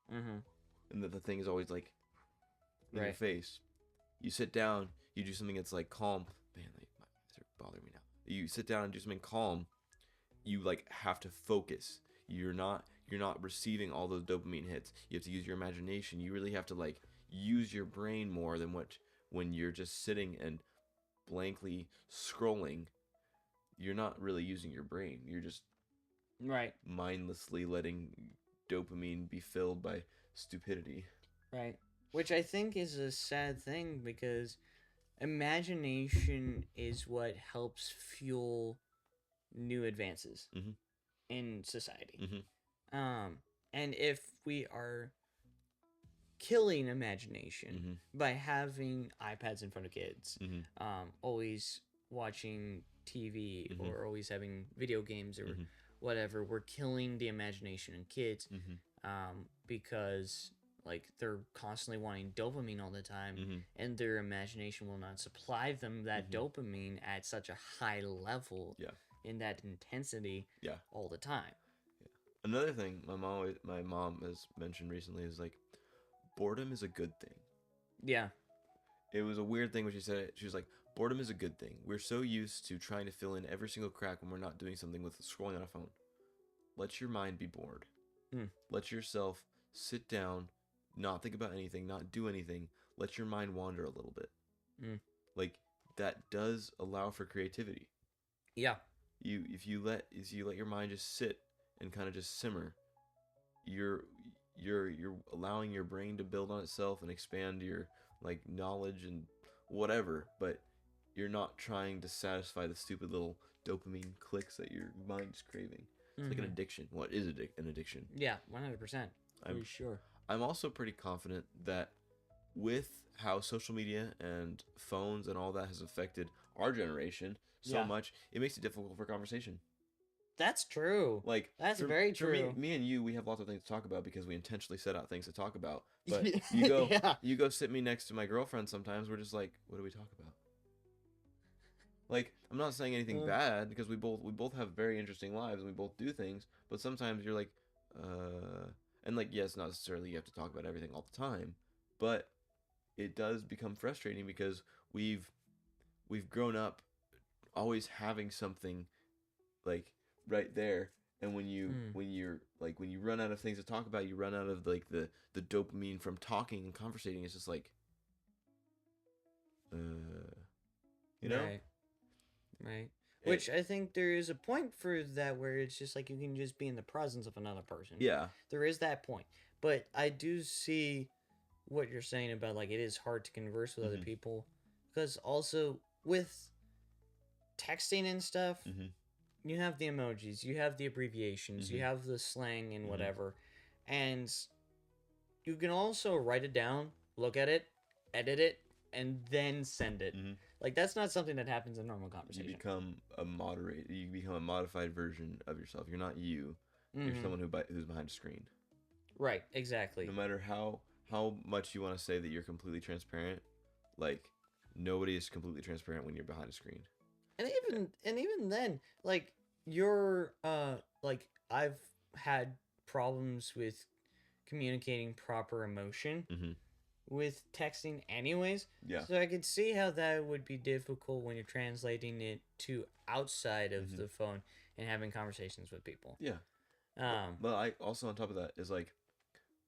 And the thing is always like in your face. You sit down, you do something that's like calm. Man, my eyes are bothering me now. You sit down and do something calm. You like have to focus. you're not receiving all those dopamine hits. You have to use your imagination. You really have to like use your brain more than what when you're just sitting and blankly scrolling. You're not really using your brain. You're just Right. mindlessly letting dopamine be filled by stupidity. Right. Which I think is a sad thing because imagination is what helps fuel new advances Mhm. in society. Mhm. And if we are killing imagination by having iPads in front of kids, Mhm. always watching TV Mhm. or always having video games or Mhm. whatever, we're killing the imagination in kids Mhm. because like they're constantly wanting dopamine all the time Mhm. and their imagination will not supply them that Mhm. dopamine at such a high level Yeah. in that intensity Yeah. all the time. Another thing my mom has mentioned recently is like boredom is a good thing. Yeah. It was a weird thing when she said it. She was like, boredom is a good thing. We're so used to trying to fill in every single crack when we're not doing something with scrolling on a phone. Let your mind be bored. Let yourself sit down, not think about anything, not do anything. Let your mind wander a little bit. Like that does allow for creativity. Yeah. If you let your mind just sit and kind of just simmer, you're you're allowing your brain to build on itself and expand your like knowledge and whatever, but you're not trying to satisfy the stupid little dopamine clicks that your mind's craving. It's like an addiction. What is an addiction? Yeah, 100%. For sure. I'm also pretty confident that with how social media and phones and all that has affected our generation so much, it makes it difficult for conversation. That's true. Like that's very true. For me and you, we have lots of things to talk about because we intentionally set out things to talk about. But Yeah. you go sit me next to my girlfriend sometimes. We're just like, what do we talk about? Like, I'm not saying anything bad because we both have very interesting lives and we both do things. But sometimes you're like, and like, yes, not necessarily you have to talk about everything all the time, but it does become frustrating because we've grown up always having something like right there, and when you run out of things to talk about, you run out of like the dopamine from talking and conversating. It's just like you know. Right. Which I think there is a point for that where it's just like you can just be in the presence of another person. Yeah. There is that point. But I do see what you're saying about like it is hard to converse with other people because also with texting and stuff, you have the emojis, you have the abbreviations, you have the slang and whatever. And you can also write it down, look at it, edit it, and then send it. Like that's not something that happens in normal conversation. You become a modified version of yourself. You're not you. You're someone who's behind a screen. Right, exactly. No matter how much you want to say that you're completely transparent, like nobody is completely transparent when you're behind a screen. And even then, like you're like I've had problems with communicating proper emotion with texting anyways. Yeah. So I could see how that would be difficult when you're translating it to outside of the phone and having conversations with people. Yeah. But I also on top of that is like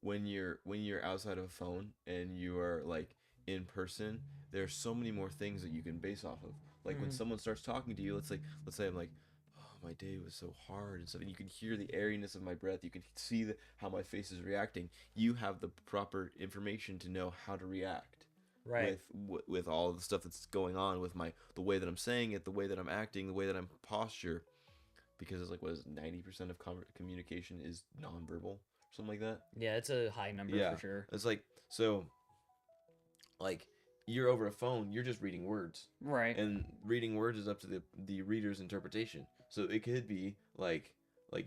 when you're outside of a phone and you are like in person, there are so many more things that you can base off of. Like when someone starts talking to you, let's say I'm like, oh, my day was so hard and stuff, and you can hear the airiness of my breath. You can see how my face is reacting. You have the proper information to know how to react. Right. With all the stuff that's going on with the way that I'm saying it, the way that I'm acting, the way that I'm posture, because it's like what is 90% of communication is nonverbal. Something like that. Yeah, it's a high number for sure. It's like so. Like you're over a phone, you're just reading words, right? And reading words is up to the reader's interpretation. So it could be like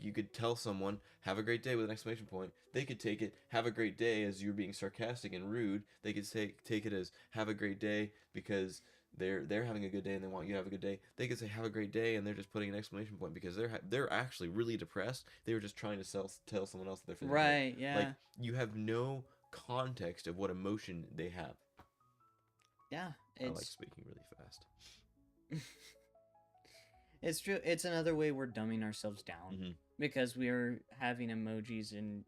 you could tell someone "Have a great day" with an exclamation point. They could take it "Have a great day" as you're being sarcastic and rude. They could take it as "Have a great day" because they're having a good day and they want you to have a good day. They could say "Have a great day" and they're just putting an exclamation point because they're actually really depressed. They were just trying to tell someone else that they're feeling right. good. Yeah. Like you have no context of what emotion they have. Yeah, I like speaking really fast. It's true. It's another way we're dumbing ourselves down because we are having emojis and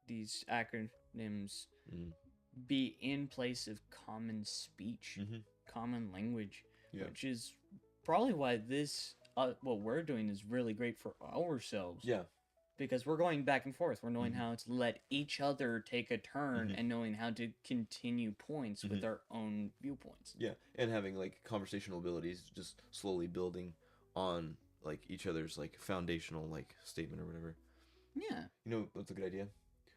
these acronyms Mm. be in place of common speech, Mm-hmm. common language, Yeah. which is probably why this what we're doing is really great for ourselves. Yeah. Because we're going back and forth. We're knowing Mhm. how to let each other take a turn Mhm. and knowing how to continue points with Mhm. our own viewpoints. Yeah, and having like conversational abilities, just slowly building on like each other's like foundational like statement or whatever. Yeah. You know, that's a good idea.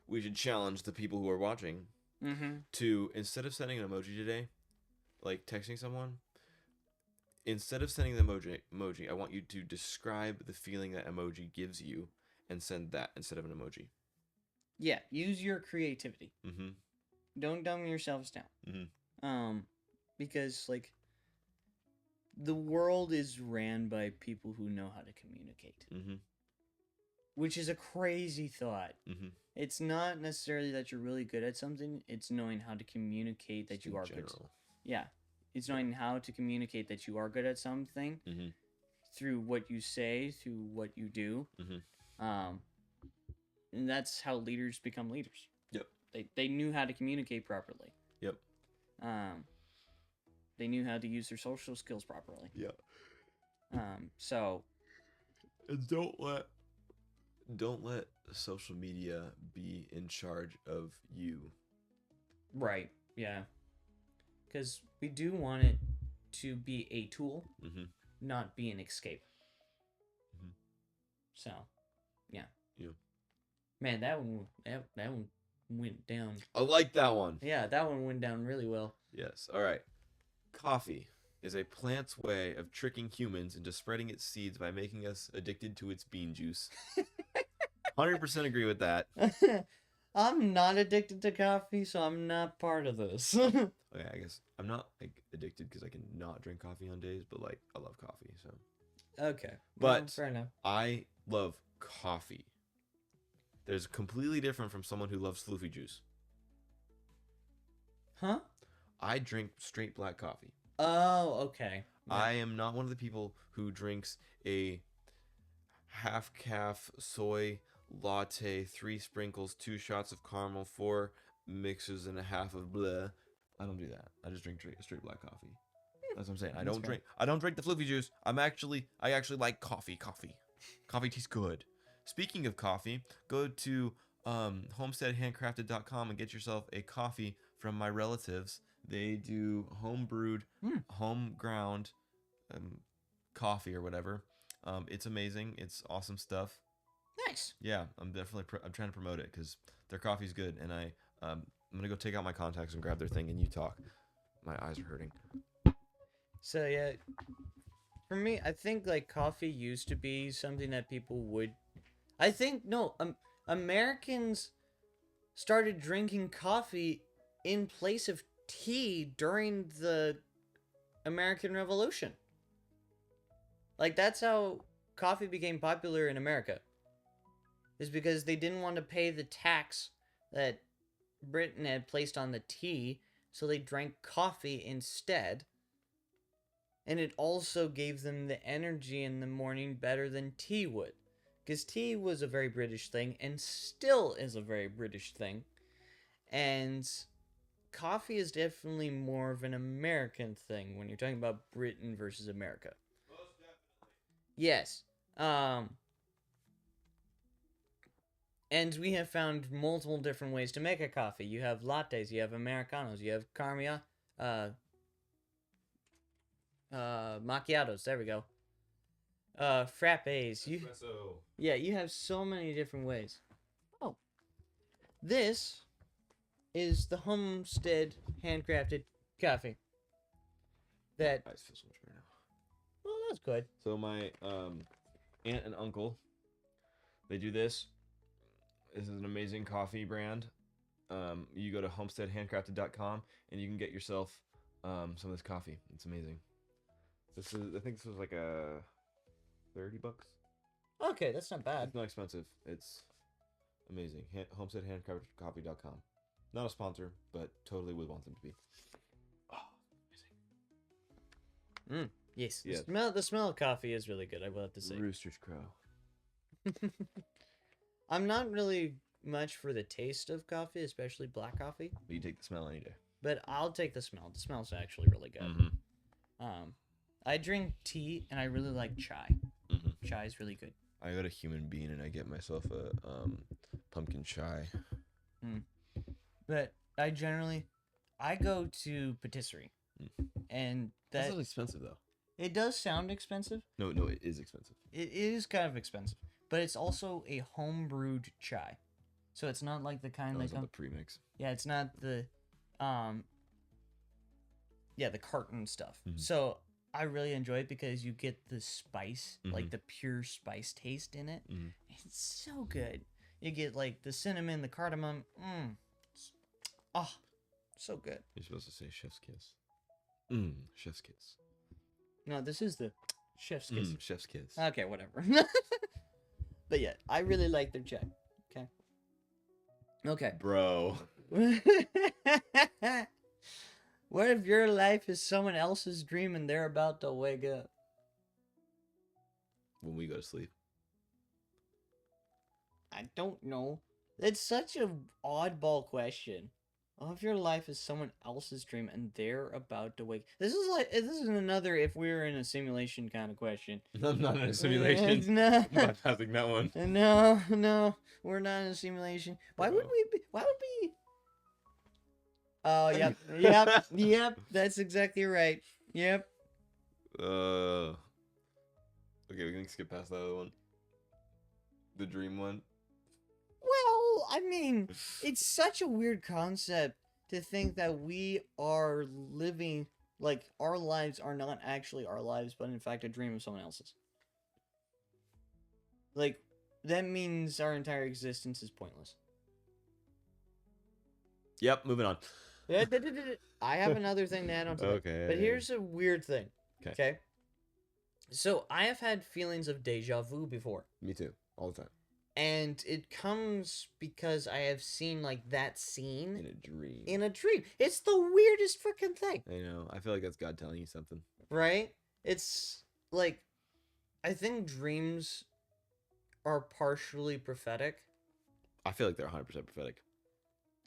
We should challenge the people who are watching Mm-hmm. to, instead of sending an emoji today, like texting someone, instead of sending the emoji, I want you to describe the feeling that emoji gives you and send that instead of an emoji. Yeah. Use your creativity. Mm-hmm. Don't dumb yourselves down. Mm-hmm. Because like the world is ran by people who know how to communicate. Mm-hmm. Which is a crazy thought. Mm-hmm. It's not necessarily that you're really good at something, it's knowing how to communicate that Just you in are good. general. Yeah. It's knowing how to communicate that you are good at something Mm-hmm. through what you say, through what you do. Mm-hmm. And that's how leaders become leaders. Yep. They knew how to communicate properly. Yep. They knew how to use their social skills properly. Yeah. So And don't let social media be in charge of you. right, yeah, because we do want it to be a tool, Mm-hmm. not be an escape. Mhm. So, yeah. Yeah. Man, that one went down. I like that one. Yeah, that one went down really well. Yes. All right. Coffee is a plant's way of tricking humans into spreading its seeds by making us addicted to its bean juice. 100% agree with that. I'm not addicted to coffee, so I'm not part of this. Okay, I guess I'm not like addicted because I can not drink coffee on days, but like I love coffee, so. Okay, But well, fair enough. I love coffee. There's completely different from someone who loves floofy juice. Huh? I drink straight black coffee. Oh, okay. Yeah. I am not one of the people who drinks a half calf soy latte, 3 sprinkles, 2 shots of caramel, 4 mixes, and a half of blah. I don't do that. I just drink straight black coffee. That's what I'm saying. I don't drink. I don't drink the floofy juice. I actually like coffee. Coffee tastes good. Speaking of coffee, go to homesteadhandcrafted.com and get yourself a coffee from my relatives. They do home brewed, home ground coffee or whatever. It's amazing. It's awesome stuff. Nice. Yeah, I'm definitely I'm trying to promote it because their coffee's good, and I'm gonna go take out my contacts and grab their thing, and you talk. My eyes are hurting. So yeah, for me, I think like coffee used to be something that people would. I think no, Americans started drinking coffee in place of tea during the American Revolution. Like that's how coffee became popular in America. Is because they didn't want to pay the tax that Britain had placed on the tea, so they drank coffee instead. And it also gave them the energy in the morning better than tea would. Because tea was a very British thing, and still is a very British thing. And coffee is definitely more of an American thing when you're talking about Britain versus America. Most definitely. Yes. And we have found multiple different ways to make a coffee. You have lattes, you have Americanos, you have macchiatos, there we go. Frappes. You have so many different ways. Oh. This is the Homestead handcrafted coffee. That I feel so much better now. well, that's good. So my aunt and uncle, they do this. This is an amazing coffee brand. You go to homesteadhandcrafted.com and you can get yourself some of this coffee. It's amazing. I think this was like a $30. Okay, that's not bad. It's not expensive. It's amazing. Homesteadhandcrafted.com. Not a sponsor, but totally would want them to be. Oh, amazing. Yes. Yeah. The smell of coffee is really good, I will have to say. Roosters crow. I'm not really much for the taste of coffee, especially black coffee. But you take the smell any day. But I'll take the smell. The smell's actually really good. I drink tea and I really like chai. Chai is really good. I go to Human Bean and I get myself a pumpkin chai. But I go to patisserie, and That's not expensive though. It does sound expensive. No, it is expensive. It is kind of expensive, but it's also a home brewed chai, so it's not like the kind that come the premix. Yeah, it's not the the carton stuff. So I really enjoy it because you get the spice, like the pure spice taste in it. It's so good. You get like the cinnamon, the cardamom. So good. You're supposed to say chef's kiss. Chef's kiss. No, this is the chef's kiss. Chef's kiss. Okay, whatever. But yeah, I really like their chai. Okay. Bro. What if your life is someone else's dream and they're about to wake up? When we go to sleep. I don't know. It's such an oddball question. What if your life is someone else's dream and they're about to wake? This is another if we're in a simulation kind of question. I'm not in a simulation. No. I'm not passing that one. No, we're not in a simulation. Why would we? Oh, yep. That's exactly right. Yep. Okay, we can skip past that other one. The dream one. Well, I mean, it's such a weird concept to think that we are living, like, our lives are not actually our lives, but in fact a dream of someone else's. Like, that means our entire existence is pointless. Yep, moving on. I have another thing to add on to that. Okay. But here's a weird thing. Okay. So, I have had feelings of deja vu before. Me too. All the time. And it comes because I have seen, like, that scene. In In a dream. a dream. It's the weirdest freaking thing. I know. I feel like that's God telling you something. Right? It's, like, I think dreams are partially prophetic. I feel like they're 100% prophetic.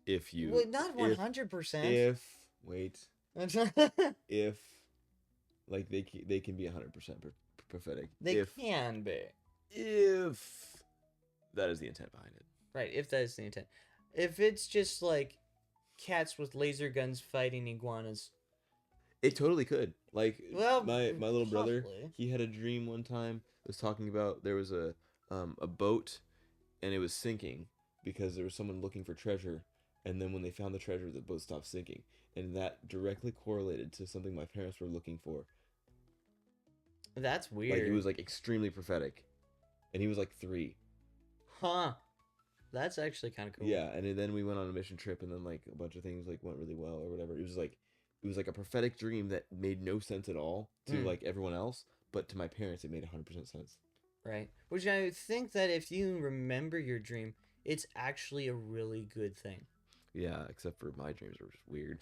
If you... Well, not 100%. If... Like, they can be 100% prophetic. They can be. If... That is the intent behind it. Right, if that is the intent. If it's just, like, cats with laser guns fighting iguanas. It totally could. Like, well, my little brother, possibly. he had a dream one time. It was talking about there was a boat, and it was sinking because there was someone looking for treasure. And then when they found the treasure, the boat stopped sinking. And that directly correlated to something my parents were looking for. That's weird. Like, it was, like, extremely prophetic. And he was, like, 3. Huh. That's actually kind of cool. Yeah, and then we went on a mission trip, and then, like, a bunch of things, like, went really well or whatever. It was like a prophetic dream that made no sense at all to, like, everyone else. But to my parents, it made 100% sense. Right. Which I think that if you remember your dream, it's actually a really good thing. Yeah, except for my dreams were just weird.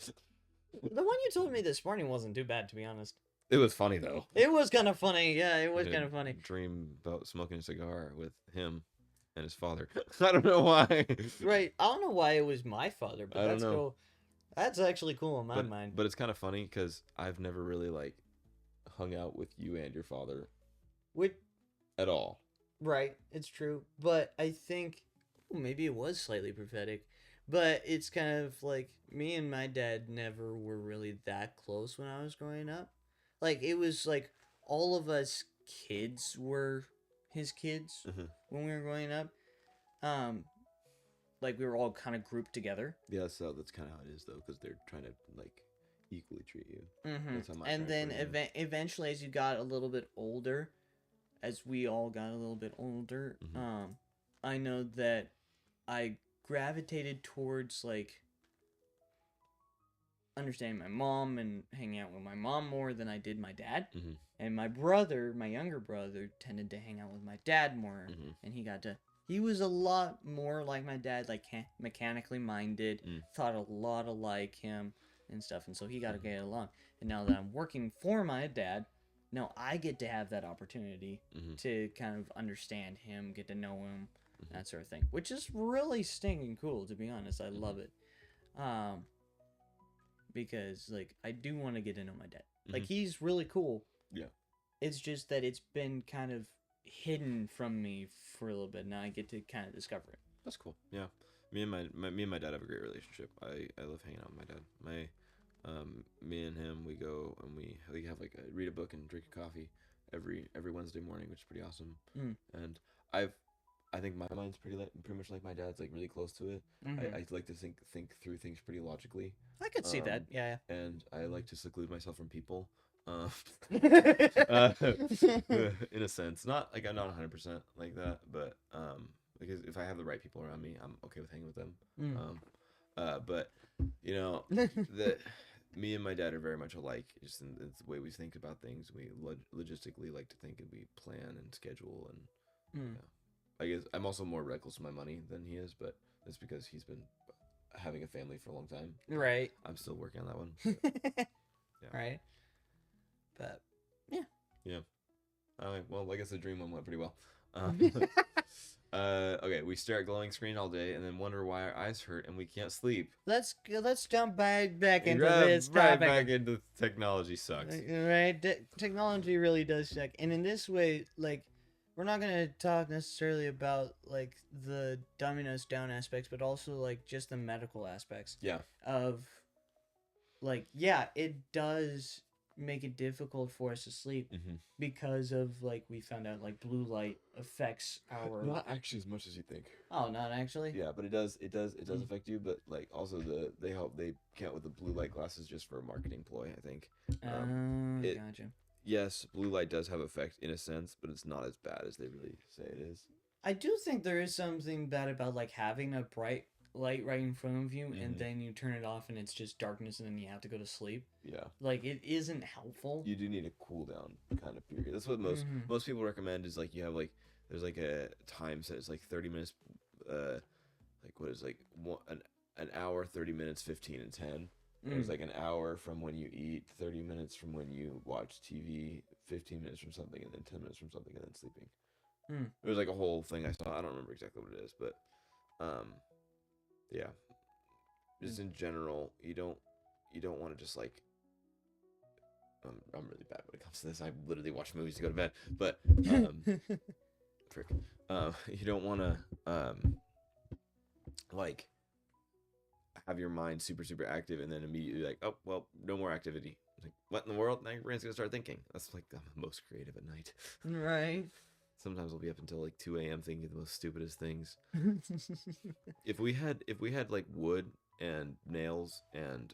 The one you told me this morning wasn't too bad, to be honest. It was funny, though. It was kind of funny. Yeah, it was kind of funny. Dream about smoking a cigar with him and his father. I don't know why. Right. I don't know why it was my father, but that's know. cool. That's actually cool in my mind. But it's kind of funny because I've never really, like, hung out with you and your father. At all. Right. It's true. But I think maybe it was slightly prophetic. But it's kind of like me and my dad never were really that close when I was growing up. Like, it was like all of us kids were his kids when we were growing up. Like, we were all kind of grouped together. Yeah, so that's kind of how it is, though, because they're trying to, like, equally treat you. That's how and then eventually, as you got a little bit older, as we all got a little bit older, I know that I gravitated towards, like, understanding my mom and hanging out with my mom more than I did my dad. And my brother, my younger brother, tended to hang out with my dad more. And he was a lot more like my dad, like mechanically minded, thought a lot alike him and stuff. And so he got to get along. And now that I'm working for my dad, no, I get to have that opportunity Mm-hmm. to kind of understand him, get to know him, Mm-hmm. that sort of thing, which is really stinking cool, to be honest. I love it. Because like I do want to get to know my dad. Like he's really cool. Yeah. It's just that it's been kind of hidden from me for a little bit. Now I get to kind of discover it. That's cool. Yeah. Me and my dad have a great relationship. I love hanging out with my dad. Me and him, we go and we have like read a book and drink a coffee every Wednesday morning, which is pretty awesome. And I think my mind's pretty much like my dad's, like really close to it. I like to think through things pretty logically. I could see that. Yeah. And I like to seclude myself from people. Yeah. In a sense, not like I'm not 100% like that, but because if I have the right people around me, I'm okay with hanging with them. But you know, me and my dad are very much alike, just in the way we think about things. We logistically like to think, and we plan and schedule, and I guess I'm also more reckless with my money than he is, but that's because he's been having a family for a long time. Right. I'm still working on that one. Yeah. Yeah. Right. But yeah. Well, I guess the dream one went pretty well. Okay, we stare at glowing screen all day and then wonder why our eyes hurt and we can't sleep. let's jump back into Right- this right topic. back into technology sucks. Right. Technology really does suck, and in this way, like, we're not gonna talk necessarily about like the dumbing us down aspects, but also like just the medical aspects. Yeah. Of, like, yeah, it does make it difficult for us to sleep because of, like, we found out like blue light affects our. Not actually as much as you think. Oh, not actually. Yeah, but it does affect you, but like also they count with the blue light glasses just for a marketing ploy, I think. Gotcha. Yes, blue light does have effect in a sense, but it's not as bad as they really say it is. I do think there is something bad about like having a bright light right in front of you and then you turn it off and it's just darkness and then you have to go to sleep. Yeah. Like, it isn't helpful. You do need a cool down kind of period. That's what most people recommend, is like you have like there's like a time set. It's like 30 minutes, like what is like an hour, 30 minutes, 15 and 10. There's like an hour from when you eat, 30 minutes from when you watch TV, 15 minutes from something, and then 10 minutes from something, and then sleeping. There's like a whole thing I saw. I don't remember exactly what it is, but yeah. Just in general, you don't want to just like. I'm really bad when it comes to this. I literally watch movies to go to bed, but frick. You don't want to like have your mind super active and then immediately like, oh well, no more activity. Like, what in the world? Now your brain's gonna start thinking. That's like I'm the most creative at night. Right. Sometimes I'll be up until like 2 a.m. thinking of the most stupidest things. If we had like wood and nails and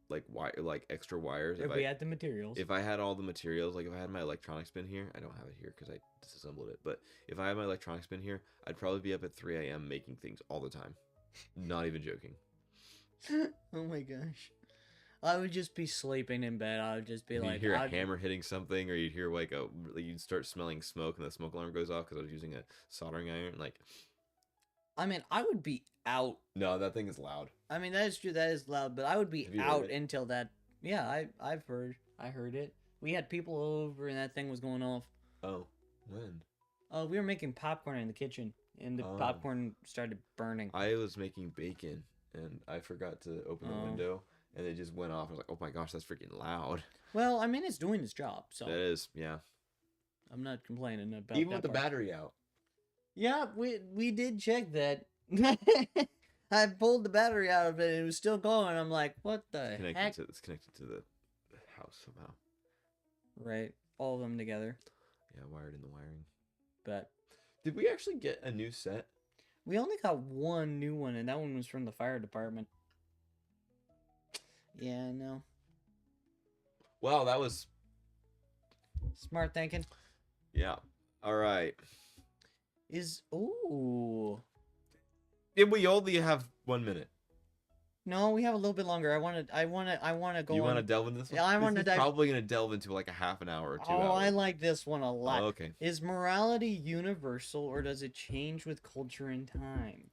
like extra wires, If we had the materials. if I had all the materials, like if I had my electronics bin here, I don't have it here because I disassembled it, but if I had my electronics bin here, I'd probably be up at 3 a.m. making things all the time. Not even joking. Oh my gosh. I would just be sleeping in bed. I would just be like, You'd hear a hammer hitting something, or you'd hear like you'd start smelling smoke, and the smoke alarm goes off because I was using a soldering iron. Like, I mean, I would be out. no, that thing is loud. I mean, that is true. That is loud, but I would be Have you out heard it? until that. Yeah, I heard it. We had people over, and that thing was going off. Oh, when? We were making popcorn in the kitchen, and the popcorn started burning. I was making bacon, and I forgot to open the window, and it just went off. I was like, oh my gosh, that's freaking loud. Well, I mean, it's doing its job, so That is, yeah. I'm not complaining about Even that with the part. battery out. Yeah, we did check that. I pulled the battery out of it and it was still going. I'm like, what the heck? It's connected to the house somehow. Right, all of them together. Yeah, wired in the wiring. But Did we actually get a new set? we only got one new one, and that one was from the fire department. Yeah, no. Wow, that was... Smart thinking. Yeah. All right. Ooh. Did we only have 1 minute? No, we have a little bit longer. I want to go. You want to delve into this one? Yeah, I want to This is probably going to delve into like a half an hour or 2 Oh, hours. I like this one a lot. Oh, okay. Is morality universal, or does it change with culture and time?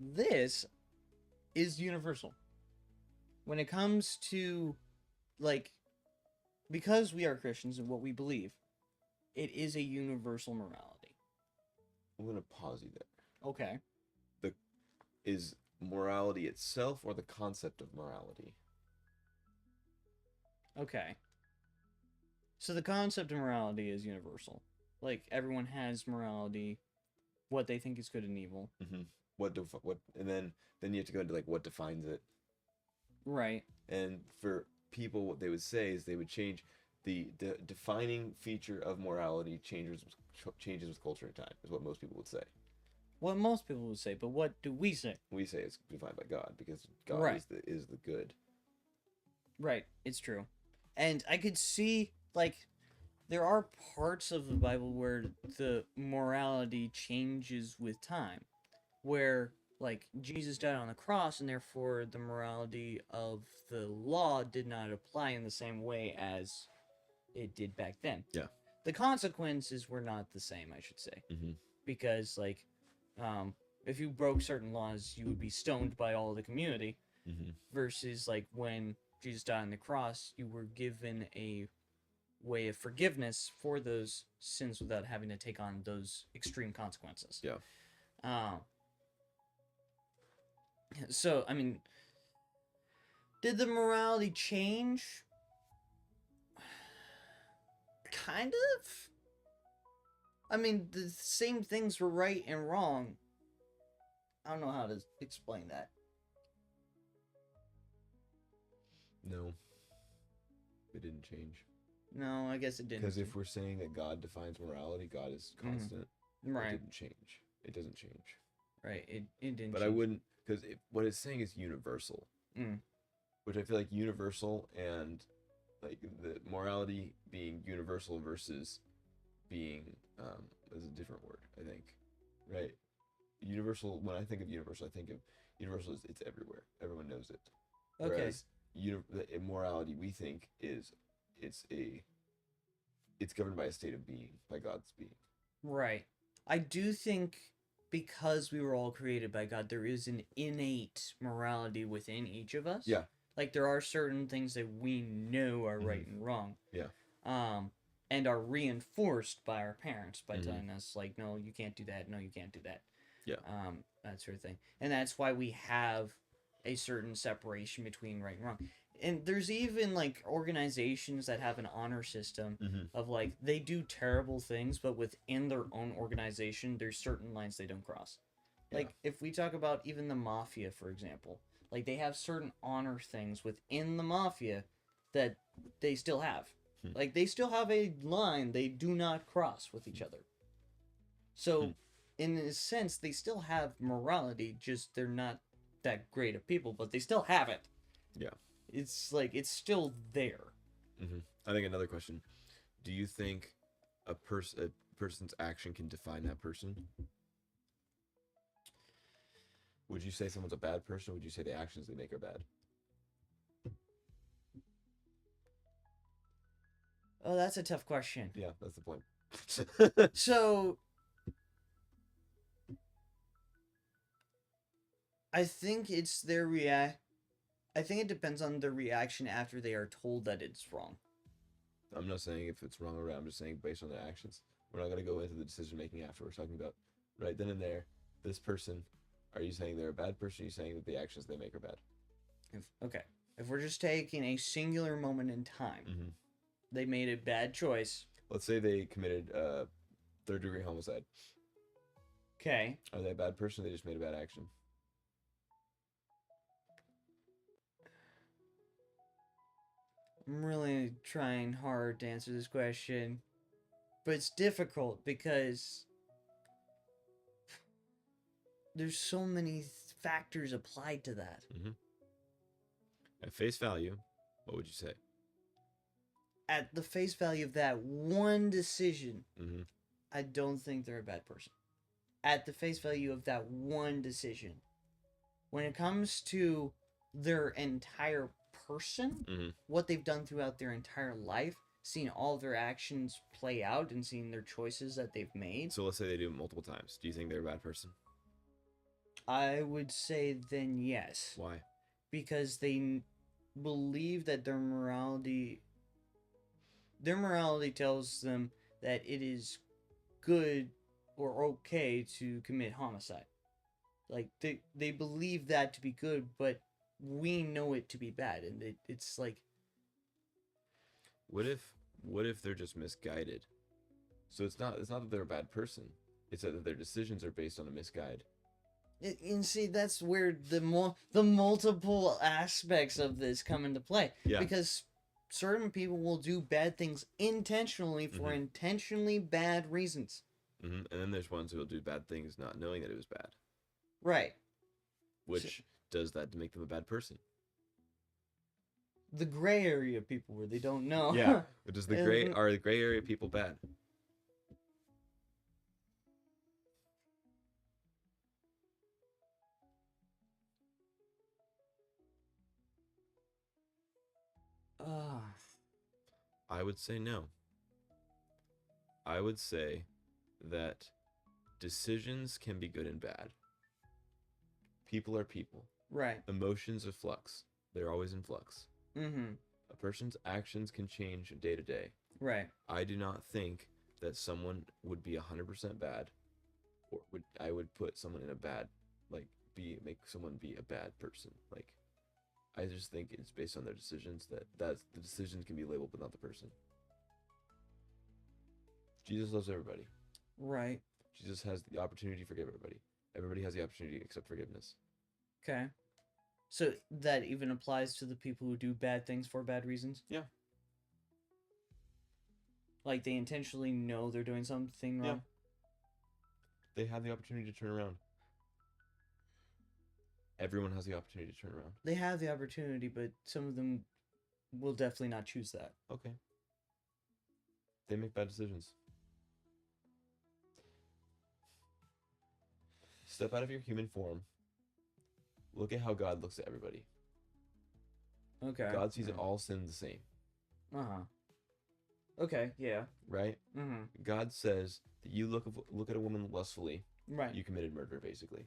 This is universal. When it comes to, like, because we are Christians and what we believe, it is a universal morality. I'm gonna pause you there. Okay. Is morality itself or the concept of morality? Okay. So the concept of morality is universal. Like, everyone has morality, what they think is good and evil. Mm-hmm. And then you have to go into like what defines it. Right. And for people, what they would say is they would change the defining feature of morality changes with culture and time, is what most people would say. What most people would say, but what do we say? We say it's defined by God because God Right. is the good. Right, it's true. And I could see, like, there are parts of the Bible where the morality changes with time. Where, like, Jesus died on the cross, and therefore the morality of the law did not apply in the same way as it did back then. Yeah. The consequences were not the same, I should say. Mm-hmm. Because, like, if you broke certain laws, you would be stoned by all the community. Mm-hmm. Versus, like, when Jesus died on the cross, you were given a way of forgiveness for those sins without having to take on those extreme consequences. Yeah. So, I mean, did the morality change? Kind of. I mean, the same things were right and wrong. I don't know how to explain that. No. It didn't change. No, I guess it didn't. Because if we're saying that God defines morality, God is constant. Right. It didn't change. It doesn't change. Right. It didn't. But change. I wouldn't, because what it's saying is universal. Which I feel like universal and like the morality being universal versus being is a different word, I think. Right? Universal, when I think of universal, I think of universal as it's everywhere. Everyone knows it. Okay. Whereas morality, we think, is it's governed by a state of being, by God's being. Right. I do think because we were all created by God, there is an innate morality within each of us. Yeah. Like, there are certain things that we know are right and wrong. Yeah. And are reinforced by our parents by telling us, like, no, you can't do that. No, you can't do that. Yeah. That sort of thing. And that's why we have a certain separation between right and wrong. And there's even, like, organizations that have an honor system of, like, they do terrible things, but within their own organization, there's certain lines they don't cross. Yeah. Like, if we talk about even the mafia, for example, like, they have certain honor things within the mafia that they still have. Like, they still have a line they do not cross with each other. So, in a sense, they still have morality, just they're not that great of people, but they still have it. Yeah. It's like, it's still there. I think another question. Do you think a person's action can define that person? Would you say someone's a bad person, or would you say the actions they make are bad? Oh, that's a tough question. Yeah, that's the point. So, I think it's their I think it depends on their reaction after they are told that it's wrong. I'm not saying if it's wrong or right. I'm just saying based on their actions. We're not going to go into the decision making after. We're talking about right then and there. This person, are you saying they're a bad person? Or are you saying that the actions they make are bad? If we're just taking a singular moment in time, they made a bad choice. Let's say they committed third-degree homicide. Okay. Are they a bad person? Or they just made a bad action. I'm really trying hard to answer this question, but it's difficult because there's so many factors applied to that. At face value, what would you say? At the face value of that one decision, I don't think they're a bad person. At the face value of that one decision. When it comes to their entire person, what they've done throughout their entire life, seeing all their actions play out and seeing their choices that they've made. So let's say they do it multiple times. Do you think they're a bad person? I would say then yes. Why? Because they believe that their morality their morality tells them that it is good or okay to commit homicide. Like they believe that to be good, but we know it to be bad, and it's like, What if they're just misguided? So it's not that they're a bad person. It's that their decisions are based on a misguide. and see, that's where the multiple aspects of this come into play. Yeah. Because certain people will do bad things intentionally for Mhm. intentionally bad reasons. And then there's ones who will do bad things not knowing that it was bad. Right. Which does that to make them a bad person? The gray area people where they don't know. Yeah. But are the gray area people bad? I would say no. I would say that decisions can be good and bad. People are people. Right. Emotions are flux. They're always in flux. Mm-hmm. A person's actions can change day to day. Right. I do not think that someone would be 100% bad, or I would put someone in a bad, like, make someone be a bad person. Like, I just think it's based on their decisions that the decisions can be labeled, but not the person. Jesus loves everybody. Right. Jesus has the opportunity to forgive everybody. Everybody has the opportunity except forgiveness. Okay. So that even applies to the people who do bad things for bad reasons? Yeah. Like they intentionally know they're doing something wrong? Yeah. They have the opportunity to turn around. Everyone has the opportunity to turn around. They have the opportunity, but some of them will definitely not choose that. Okay. They make bad decisions. Step out of your human form. Look at how God looks at everybody. Okay. God sees all sin the same. Uh-huh. Okay, yeah. Right? Mm-hmm. God says that you look at a woman lustfully. Right. You committed murder, basically.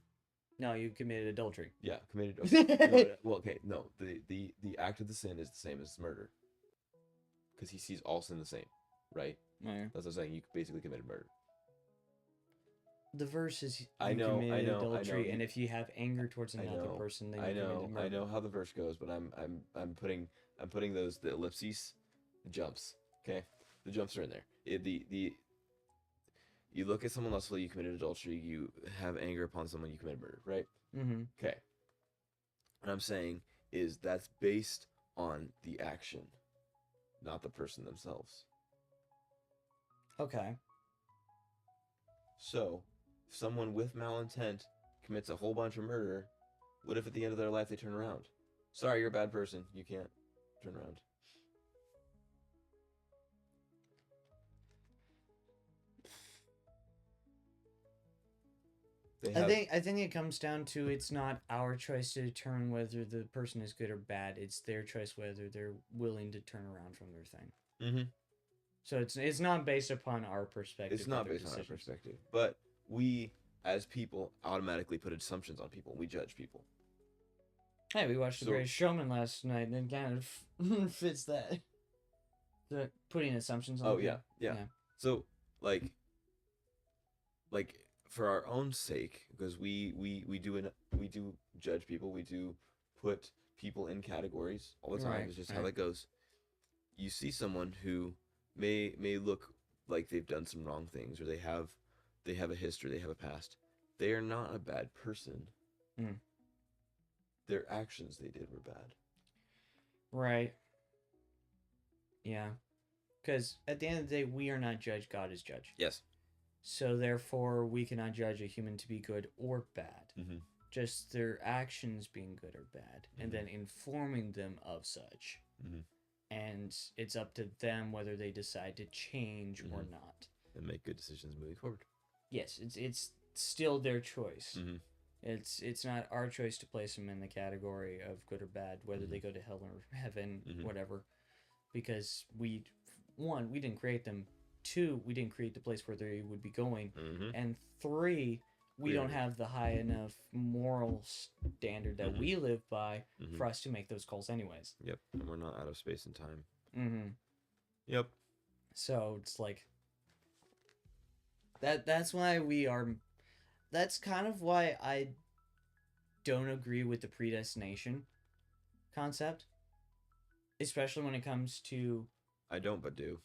No, you committed adultery. Yeah, committed. Okay. Well, okay, no. The act of the sin is the same as murder. Because he sees all sin the same, right? Yeah. That's what I'm saying. You basically committed murder. The verse is you I know, committed I know, adultery, I know. and if you have anger towards another person, then you committed murder. I know how the verse goes, but I'm putting the ellipses, the jumps. Okay, the jumps are in there. You look at someone lustfully, you committed adultery. You have anger upon someone, you committed murder. Right? Mm-hmm. Okay. What I'm saying is that's based on the action, not the person themselves. Okay. So, if someone with malintent commits a whole bunch of murder, what if at the end of their life they turn around? Sorry, you're a bad person. You can't turn around. I think it comes down to it's not our choice to determine whether the person is good or bad. It's their choice whether they're willing to turn around from their thing. Mm-hmm. So it's not based upon our perspective. It's not based on our perspective, but we as people automatically put assumptions on people. We judge people. Hey, we watched The Greatest Showman last night, and it kind of fits that. The putting assumptions on. Oh yeah. So like for our own sake, because we do judge people, we do put people in categories all the time. Right, It's just how that goes. You see someone who may look like they've done some wrong things, or they have a history, they have a past. They are not a bad person. Mm. Their actions they did were bad. Right. Yeah. Because at the end of the day, we are not judge. God is judge. Yes. So therefore, we cannot judge a human to be good or bad. Mm-hmm. Just their actions being good or bad, and then informing them of such. Mm-hmm. And it's up to them whether they decide to change or not. And make good decisions moving forward. Yes, it's still their choice. Mm-hmm. It's not our choice to place them in the category of good or bad, whether they go to hell or heaven, whatever. Because we didn't create them. 2, we didn't create the place where they would be going. And 3, we don't have the high enough moral standard that we live by for us to make those calls anyways. Yep, and we're not out of space and time. Mm-hmm. Yep. So it's like that's why we are that's kind of why I don't agree with the predestination concept, especially when it comes to I don't, but do,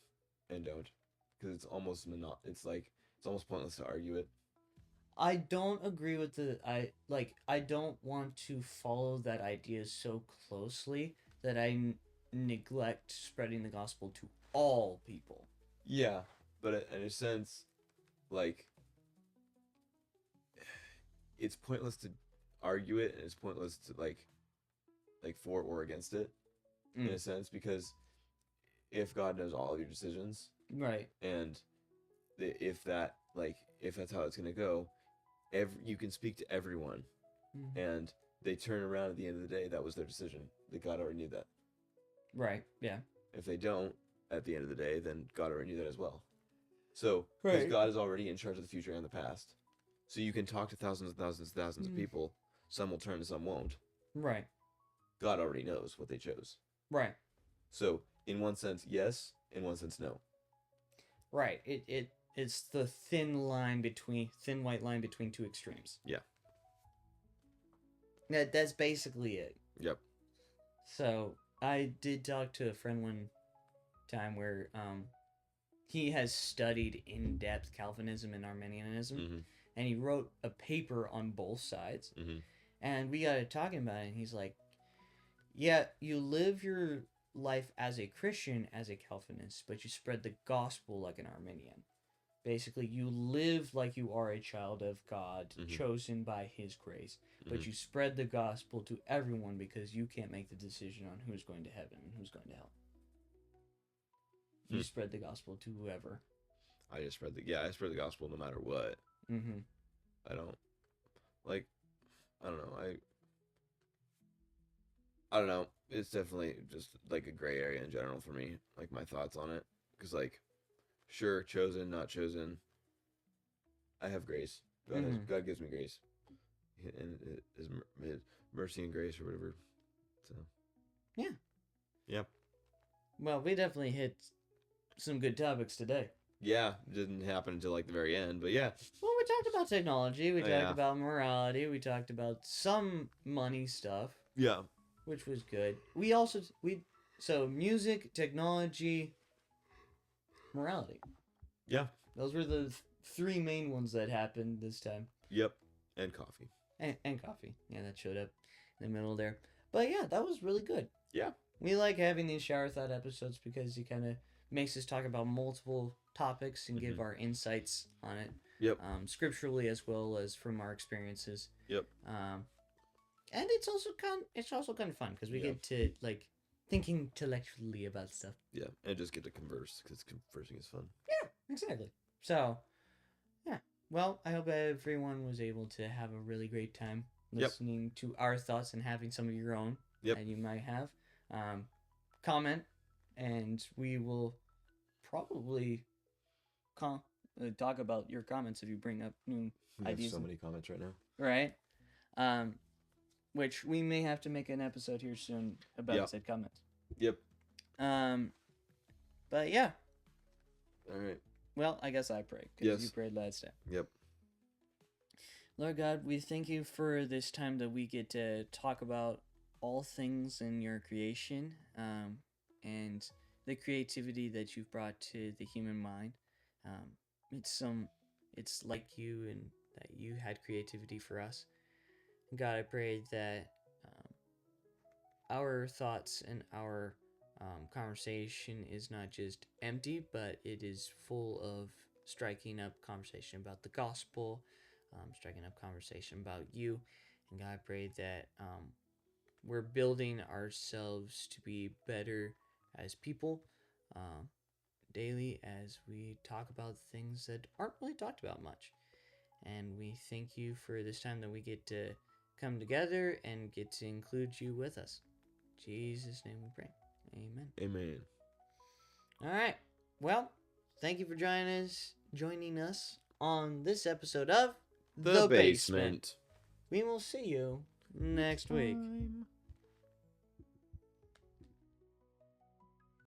and don't, because it's almost it's like it's almost pointless to argue it. I don't agree with I don't want to follow that idea so closely that neglect spreading the gospel to all people. Yeah, but in a sense, like, it's pointless to argue it, and it's pointless to like for or against it, in a sense, because if God knows all of your decisions, right, and if that's how it's gonna go, you can speak to everyone, and they turn around at the end of the day, that was their decision. That God already knew that. Right. Yeah. If they don't, at the end of the day, then God already knew that as well. So, because Right. God is already in charge of the future and the past, so you can talk to thousands and thousands and thousands of people. Some will turn and some won't. Right. God already knows what they chose. Right. So, in one sense, yes. In one sense, no. Right. It's the thin white line between two extremes. Yeah. That's basically it. Yep. So I did talk to a friend one time where he has studied in depth Calvinism and Arminianism, and he wrote a paper on both sides. And we got to talking about it, and he's like, "Yeah, you live your life as a Christian, as a Calvinist, but you spread the gospel like an Arminian. Basically, you live like you are a child of God, chosen by His grace, but you spread the gospel to everyone because you can't make the decision on who's going to heaven and who's going to hell. You spread the gospel to whoever." I spread the gospel no matter what. I don't know. It's definitely just like a gray area in general for me. Like my thoughts on it, because like, sure, chosen, not chosen. I have grace. God gives me grace, and his mercy and grace or whatever. So. Yeah. Yep. Well, we definitely hit some good topics today. Yeah, it didn't happen until like the very end, but yeah. Well, we talked about technology. We talked about morality. We talked about some money stuff. Yeah. Which was good. So music, technology, morality. Yeah. Those were the three main ones that happened this time. Yep. And coffee. And coffee. Yeah, that showed up in the middle there. But yeah, that was really good. Yeah. We like having these shower thought episodes because it kind of makes us talk about multiple topics and give our insights on it. Yep. Scripturally as well as from our experiences. Yep. And it's also kind of fun because we get to like think intellectually about stuff. Yeah, and just get to converse because conversing is fun. Yeah, exactly. So, yeah. Well, I hope everyone was able to have a really great time listening to our thoughts and having some of your own that you might have. Comment, and we will probably talk about your comments if you bring up new ideas. We have so many comments right now. Right. Which we may have to make an episode here soon about said comments. Yep. But yeah. All right. Well, I guess I pray because you prayed last time. Yep. Lord God, we thank you for this time that we get to talk about all things in your creation, and the creativity that you've brought to the human mind. It's like you, and that you had creativity for us. God, I pray that our thoughts and our conversation is not just empty, but it is full of striking up conversation about the gospel, striking up conversation about you. And God, I pray that we're building ourselves to be better as people daily as we talk about things that aren't really talked about much. And we thank you for this time that we get to come together and get to include you with us. In Jesus' name we pray. Amen. Amen. All right. Well, thank you for joining us on this episode of The Basement. We will see you next week.